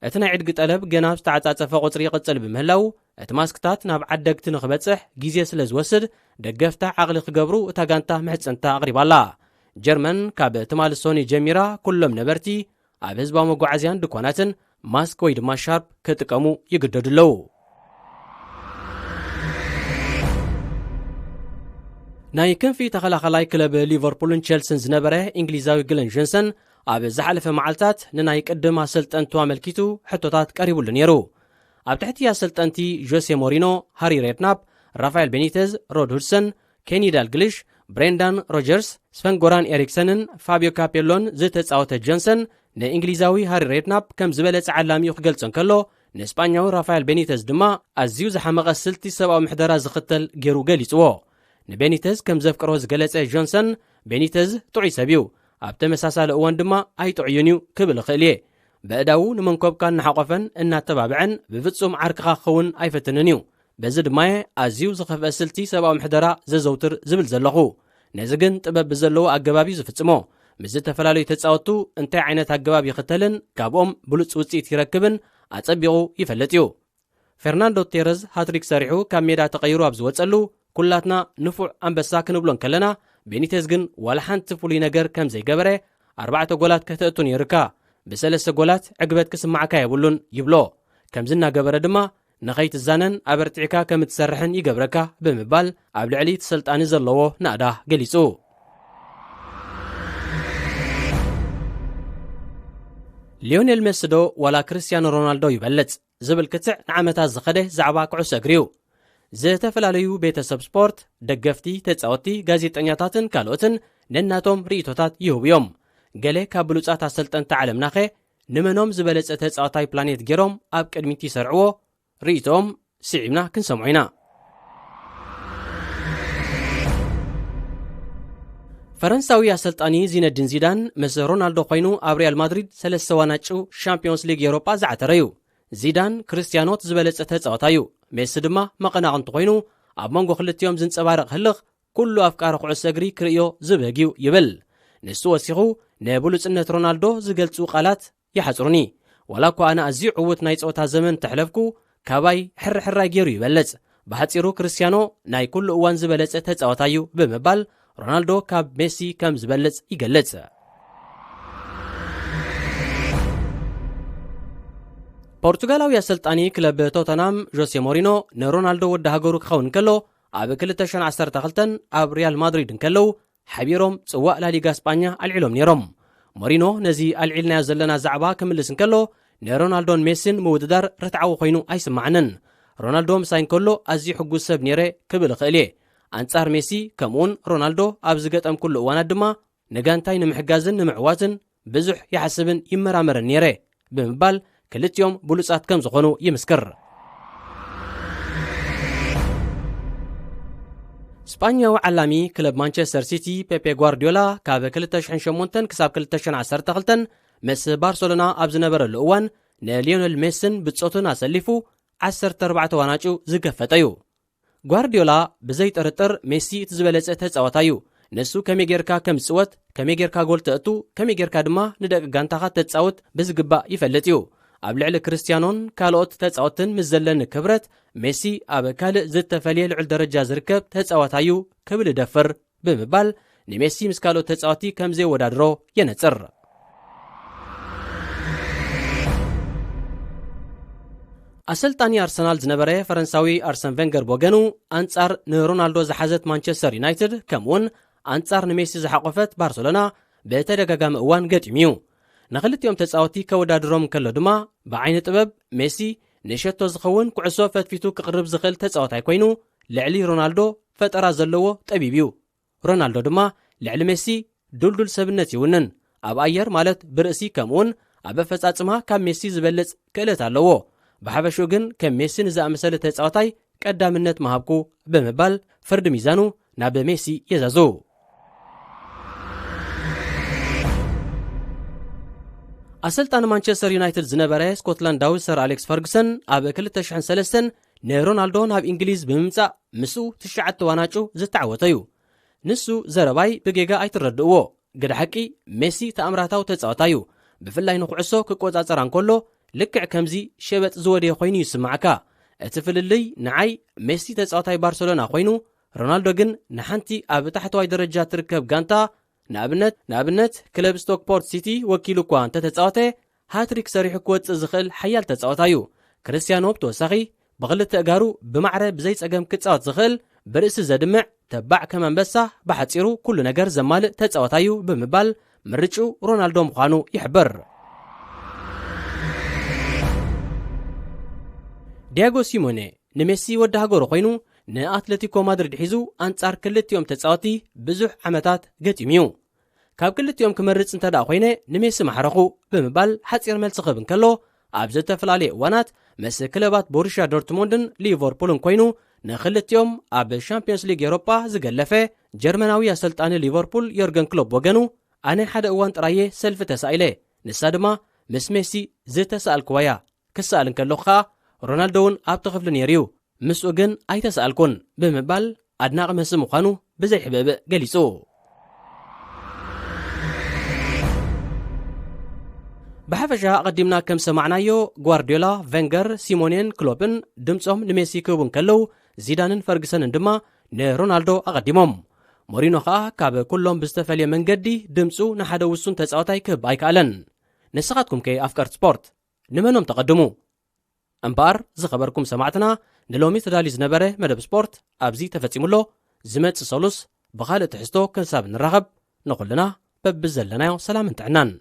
እቲ ናይ ዕድጊ ጠለብ ገና ዝተዓጻጸፈ ቁጽሪ ይቕጽል ብምህላው እቲ ማስክታት ናብ ዓደግቲ ንኽበጽሕ ግዜ ስለ ዝወስድ ደገፍታ ዓቕሊ ክገብሩ እታ ጋንታ ምሕጽንታ ኣቕሪባላ ጀርመን ካብ ትማሊ ሶኒ ጀሚራ ኩሎም ነበርቲ ኣብ ህዝባዊ መጓዓዝያን ድኳናትን ማስክ ወይ ድማ ሻርፕ ክጥቀሙ ይግደዱ ኣለዉ ናይ ክንፊ ተኸላኸላይ ክለብ ሊቨርፑልን ቸልሲን ዝነበረ እንግሊዛዊ ግለን ጆንሰን ኣብ ዝሓለፈ መዓልታት ንናይ ቅድም ኣሰልጠንቱ ኣመልኪቱ ሕቶታት ቀሪቡሉ ነይሩ። ኣብ ትሕቲ ኣሰልጠንቲ ጆሴ ሞሪኖ፣ ሃሪ ሬድናፕ፣ ራፋኤል ቤኒቴዝ፣ ሮድ ሁድሰን፣ ኬኒ ዳልግሊሽ፣ ብሬንዳን ሮጀርስ፣ ስፈንጎራን ኤሪክሰንን ፋቢዮ ካፔሎን ዝተጻወተ ጆንሰን ንእንግሊዛዊ ሃሪ ሬድናፕ ከም ዝበለጸ ዓላሚኡ ክገልጾ እንከሎ ንእስጳኛዊ ራፋኤል ቤኒቴዝ ድማ ኣዝዩ ዝሓመቐ ስልቲ ሰብኣዊ ምሕደራ ዝኽተል ገይሩ ገሊጽዎ። ንቤኒቴዝ ከም ዘፍቅሮ ዝገለጸ ጆንሰን ቤኒቴዝ ጥዑይ ሰብ እዩ፣ ኣብ ተመሳሳሊ እዋን ድማ ኣይጥዑዩን እዩ ክብል እኽእል እየ። ብእዳው ንመንኮብካ እናሓቆፈን እናተባብዐን ብፍጹም ዓርክኻ ክኸውን ኣይፈትንን እዩ። በዚ ድማየ ኣዝዩ ዝኸፍአ ስልቲ ሰብኣዊ ምሕደራ ዘዘውትር ዝብል ዘለኹ። ነዚ ግን ጥበብ ብዘለዎ ኣገባብ እዩ ዝፍጽሞ። ምስ ዝተፈላለዩ ተጻወቱ እንታይ ዓይነት ኣገባብ ይኽተልን ካብኦም ብሉፅ ውፅኢት ይረክብን ኣጸቢቑ ይፈለጥ እዩ። ፌርናንዶ ቴረዝ ሃትሪክ ሰሪሑ ካብ ሜዳ ተቐይሩ ኣብ ዝወጸሉ ኩላትና ንፉዕ ኣንበሳ ክንብሎን ከለና ቤኒቴዝ ግን ዋላ ሓንቲ ፍሉይ ነገር ከም ዘይገበረ 4 ጎላት ከተእቱ ነይርካ ብ3 ጎላት ዕግበት ክስማዓካ የብሉን ይብሎ። ከምዚ እናገበረ ድማ ንኸይትዛነን ኣበርቲዕካ ከም እትሰርሕን ይገብረካ ብምባል ኣብ ልዕሊ ተሰልጣኒ ዘለዎ ናእዳ ገሊጹ። ሊዮኔል ሜሲ ዶ ዋላ ክርስቲያኖ ሮናልዶ ይበለጽ ዝብል ክትዕ ንዓመታት ዝኸደ ዛዕባ ኩዕሶ እግሪ እዩ። ዝተፈላለዩ ቤተሰብ ስፖርት፣ ደገፍቲ፣ ተጻወቲ፣ ጋዜጠኛታትን ካልኦትን ነናቶም ርእቶታት ይህቡ እዮም። ገሌ ካብ ብሉጻት ኣሰልጠንቲ ዓለምናኸ ንመኖም ዝበለጸ ተጻዋታይ ፕላኔት ገይሮም ኣብ ቅድሚት ይሰርዕዎ ርእቶም ስዒብና ክንሰምዖ ኢና። ፈረንሳዊ ኣሰልጣኒ ዚነዲን ዚዳን ምስ ሮናልዶ ኮይኑ ኣብ ሪያል ማድሪድ 3 ዋንጫ ሻምፒዮንስ ሊግ ኤውሮጳ ዝዓተረ እዩ። ዚዳን ክርስቲያኖት ዝበለጸ ተጻዋታ እዩ። ሜሲ ድማ መቐናቕንቲ ኮይኑ ኣብ መንጎ ክልቲኦም ዝንጸባረቕ ህልኽ ኩሉ ኣፍቃሪ ኩዕሶ እግሪ ክርእዮ ዝበግዩ ይብል። ንሱ ወሲኹ ንብሉጽነት ሮናልዶ ዝገልጹ ቃላት ይሓጽሩኒ። ዋላ እኳ ኣነ ኣዝዩ ዕውት ናይ ጸወታ ዘመን ተሕለፍኩ ካባይ ሕርሕራይ ገይሩ ይበለጽ። ብሓጺሩ ክርስቲያኖ ናይ ኩሉ እዋን ዝበለጸ ተጻዋታ እዩ ብምባል ሮናልዶ ካብ ሜሲ ከም ዝበለጽ ይገልጽ። ፖርቱጋላዊ ኣሰልጣኒ ክለብ ቶተናም ጆሴ ሞሪኖ ንሮናልዶ ወዲ ሃገሩ ክኸውን ከሎ ኣብ 2012 ኣብ ሪያል ማድሪድ እንከለው ሓቢሮም ጽዋእ ላሊጋ እስጳኛ ኣልዒሎም ነይሮም። ሞሪኖ ነዚ ኣልዒልናዮ ዘለና ዛዕባ ክምልስ እንከሎ ንሮናልዶን ሜሲን ምውድዳር ርትዓዊ ኮይኑ ኣይስማዕንን። ሮናልዶ ምሳይ እንከሎ ኣዝዩ ሕጉስ ሰብ ነይረ ክብል እኽእል እየ። ኣንጻር ሜሲ ከምኡውን ሮናልዶ ኣብ ዝገጠም ኩሉ እዋናት ድማ ንጋንታይ ንምሕጋዝን ንምዕዋትን ብዙሕ ይሓስብን ይመራመርን ነይረ ብምባል ክልቲኦም ብሉጻት ከም ዝኾኑ ይምስክር። ስጳኛዊ ዓላሚ ክለብ ማንቸስተር ሲቲ ፔፔ ጓርዲዮላ ካብ 2008 ክሳብ 2012 ምስ ባርሰሎና ኣብ ዝነበረሉ እዋን ንሊዮኔል ሜሲን ብጾቱን ኣሰሊፉ 14 ዋንጫ ዝገፈጠ እዩ። ጓርዲዮላ ብዘይ ጥርጥር ሜሲ እቲ ዝበለጸ ተጻዋታ እዩ። ንሱ ከመይ ጌርካ ከም ዝጽወት፣ ከመይ ጌርካ ጎል ተእቱ፣ ከመይ ጌርካ ድማ ንደቂ ጋንታኻ ተጻወት ብዝግባእ ይፈልጥ እዩ። ኣብ ልዕሊ ክርስቲያኖን ካልኦት ተጻወትን ምስ ዘለኒ ክብረት ሜሲ ኣብ ካልእ ዝተፈልየ ልዑል ደረጃ ዝርከብ ተጻዋታ እዩ ክብል ደፍር ብምባል ንሜሲ ምስ ካልኦት ተጻወቲ ከም ዘይወዳድሮ የነጽር። ኣሰልጣኒ ኣርሰናል ዝነበረ ፈረንሳዊ ኣርሰን ቬንገር ወገኑ ኣንጻር ንሮናልዶ ዝሓዘት ማንቸስተር ዩናይትድ ከምኡውን ኣንጻር ንሜሲ ዝሓቆፈት ባርሰሎና በተደጋጋሚ እዋን ገጢሙ እዩ። ንኽልቲኦም ተጻወቲ ከወዳድሮም ከሎ ድማ ብዓይኒ ጥበብ ሜሲ ንሸቶ ዝኸውን ኩዕሶ ፈትፊቱ ክቕርብ ዝኽእል ተጻወታይ ኮይኑ ልዕሊ ሮናልዶ ፈጠራ ዘለዎ ጠቢብ እዩ። ሮናልዶ ድማ ልዕሊ ሜሲ ዱልዱል ሰብነት ይውንን። ኣብ ኣየር ማለት ብርእሲ ከምኡውን ኣብ ኣፈጻጽማ ካብ ሜሲ ዝበለጽ ክእለት ኣለዎ። ብሓፈሹ ግን ከም ሜሲ ንዝኣመሰለ ተጻዋታይ ቀዳምነት መሃብኩ ብምባል ፍርዲ ሚዛኑ ናብ ሜሲ የዛዙ። ኣሰልጣኒ ማንቸስተር ዩናይትድ ዝነበረ ስኮትላንዳዊ ሰር ኣሌክስ ፈርግሰን ኣብ 2003 ንሮናልዶ ናብ እንግሊዝ ብምምጻእ ምስኡ 9 ዋንጫ ዝተዓወተ እዩ። ንሱ ዘረባይ ብጌጋ ኣይትረድእዎ። ግደ ሓቂ ሜሲ ተኣምራታዊ ተጻዋታ እዩ። ብፍላይ ንኩዕሶ ክቆጻጸራ እንከሎ ልክዕ ከምዚ ሸበጥ ዝወደየ ኮይኑ ይስማዓካ። እቲ ፍልልይ ንዓይ ሜሲ ተጻዋታይ ባርሰሎና ኮይኑ ሮናልዶ ግን ንሓንቲ ኣብ ታሕተዋይ ደረጃ ትርከብ ጋንታ ንኣብነት ክለብ ስቶክፖርት ሲቲ ወኪሉ እኳ እንተተጻወተ ሃትሪክ ሰሪሑ ክወፅእ ዝኽእል ሓያል ተጻዋታ እዩ። ክርስቲያኖ ብተወሳኺ ብኽልተ እጋሩ ብማዕረ ብዘይ ጸገም ክጻወት ዝኽእል برئس زدمع تبع كمان بسا بحصيرو كل ነገር زمالእ ተጻወታዩ ብምባል ምርጩ ሮናልዶ ምዃኑ ይሕብር። ዲያጎ ሲሞኔ ንሜሲ ወዲ ሃገሩ ኮይኑ ንኣትሌቲኮ ማድሪድ ሒዙ አንጻር ክልቲኦም ተጻወቲ ብዙሕ ዓመታት ገጢምዩ። ካብ ክልቲኦም ክመርጽ እንተዳ ኮይነ ንሜሲ ማሕረኹ ብምባል ሓጺር መልሲ ክህብ እንከሎ ኣብ ዝተፈላለየ እዋናት ምስ ክለባት ቦሩሽያ ዶርትሙንድን ሊቨርፑልን ኮይኑ ንክልቲኦም ኣብ ሻምፒዮንስ ሊግ ኤውሮጳ ዝገለፈ ጀርመናዊ ኣሰልጣኒ ሊቨርፑል ዮርገን ክሎፕ ወገኑ ኣነ ሓደ እዋን ጥራየ ሰልፊ ተሳኢለ ንሳ ድማ ምስ ሜሲ ዝተሰኣልክዋያ ክሰኣል እንከለኹ ከዓ ሮናልዶ እውን ኣብቲ ክፍሊ ነይሩ ምስኡ ግን ኣይተሰኣልኩን ብምባል ኣድናቂ መሲ ምዃኑ ብዘይሕብእብእ ገሊጹ። بحفشة قدمنا كم سمعنايو غوارديولا فينجر سيمونين كلوبن دمصهم لميسي كوبن كلو زيدانن فرغسن اندما نرونالدو اقدمهم مورينو خا كاب كلهم بستفالي منجدي دمصو نحدا وسون تصاوتاي كب ايكالن نسخاتكم كي افكار سبورت نمنهم تقدموا امبار زخبركم سمعتنا نلومي تدالي زنبره مدب سبورت ابزي تفصيملو زمت سولوس بخاله تحستو كنساب نرغب نقولنا ببزلنا سلام انتعنان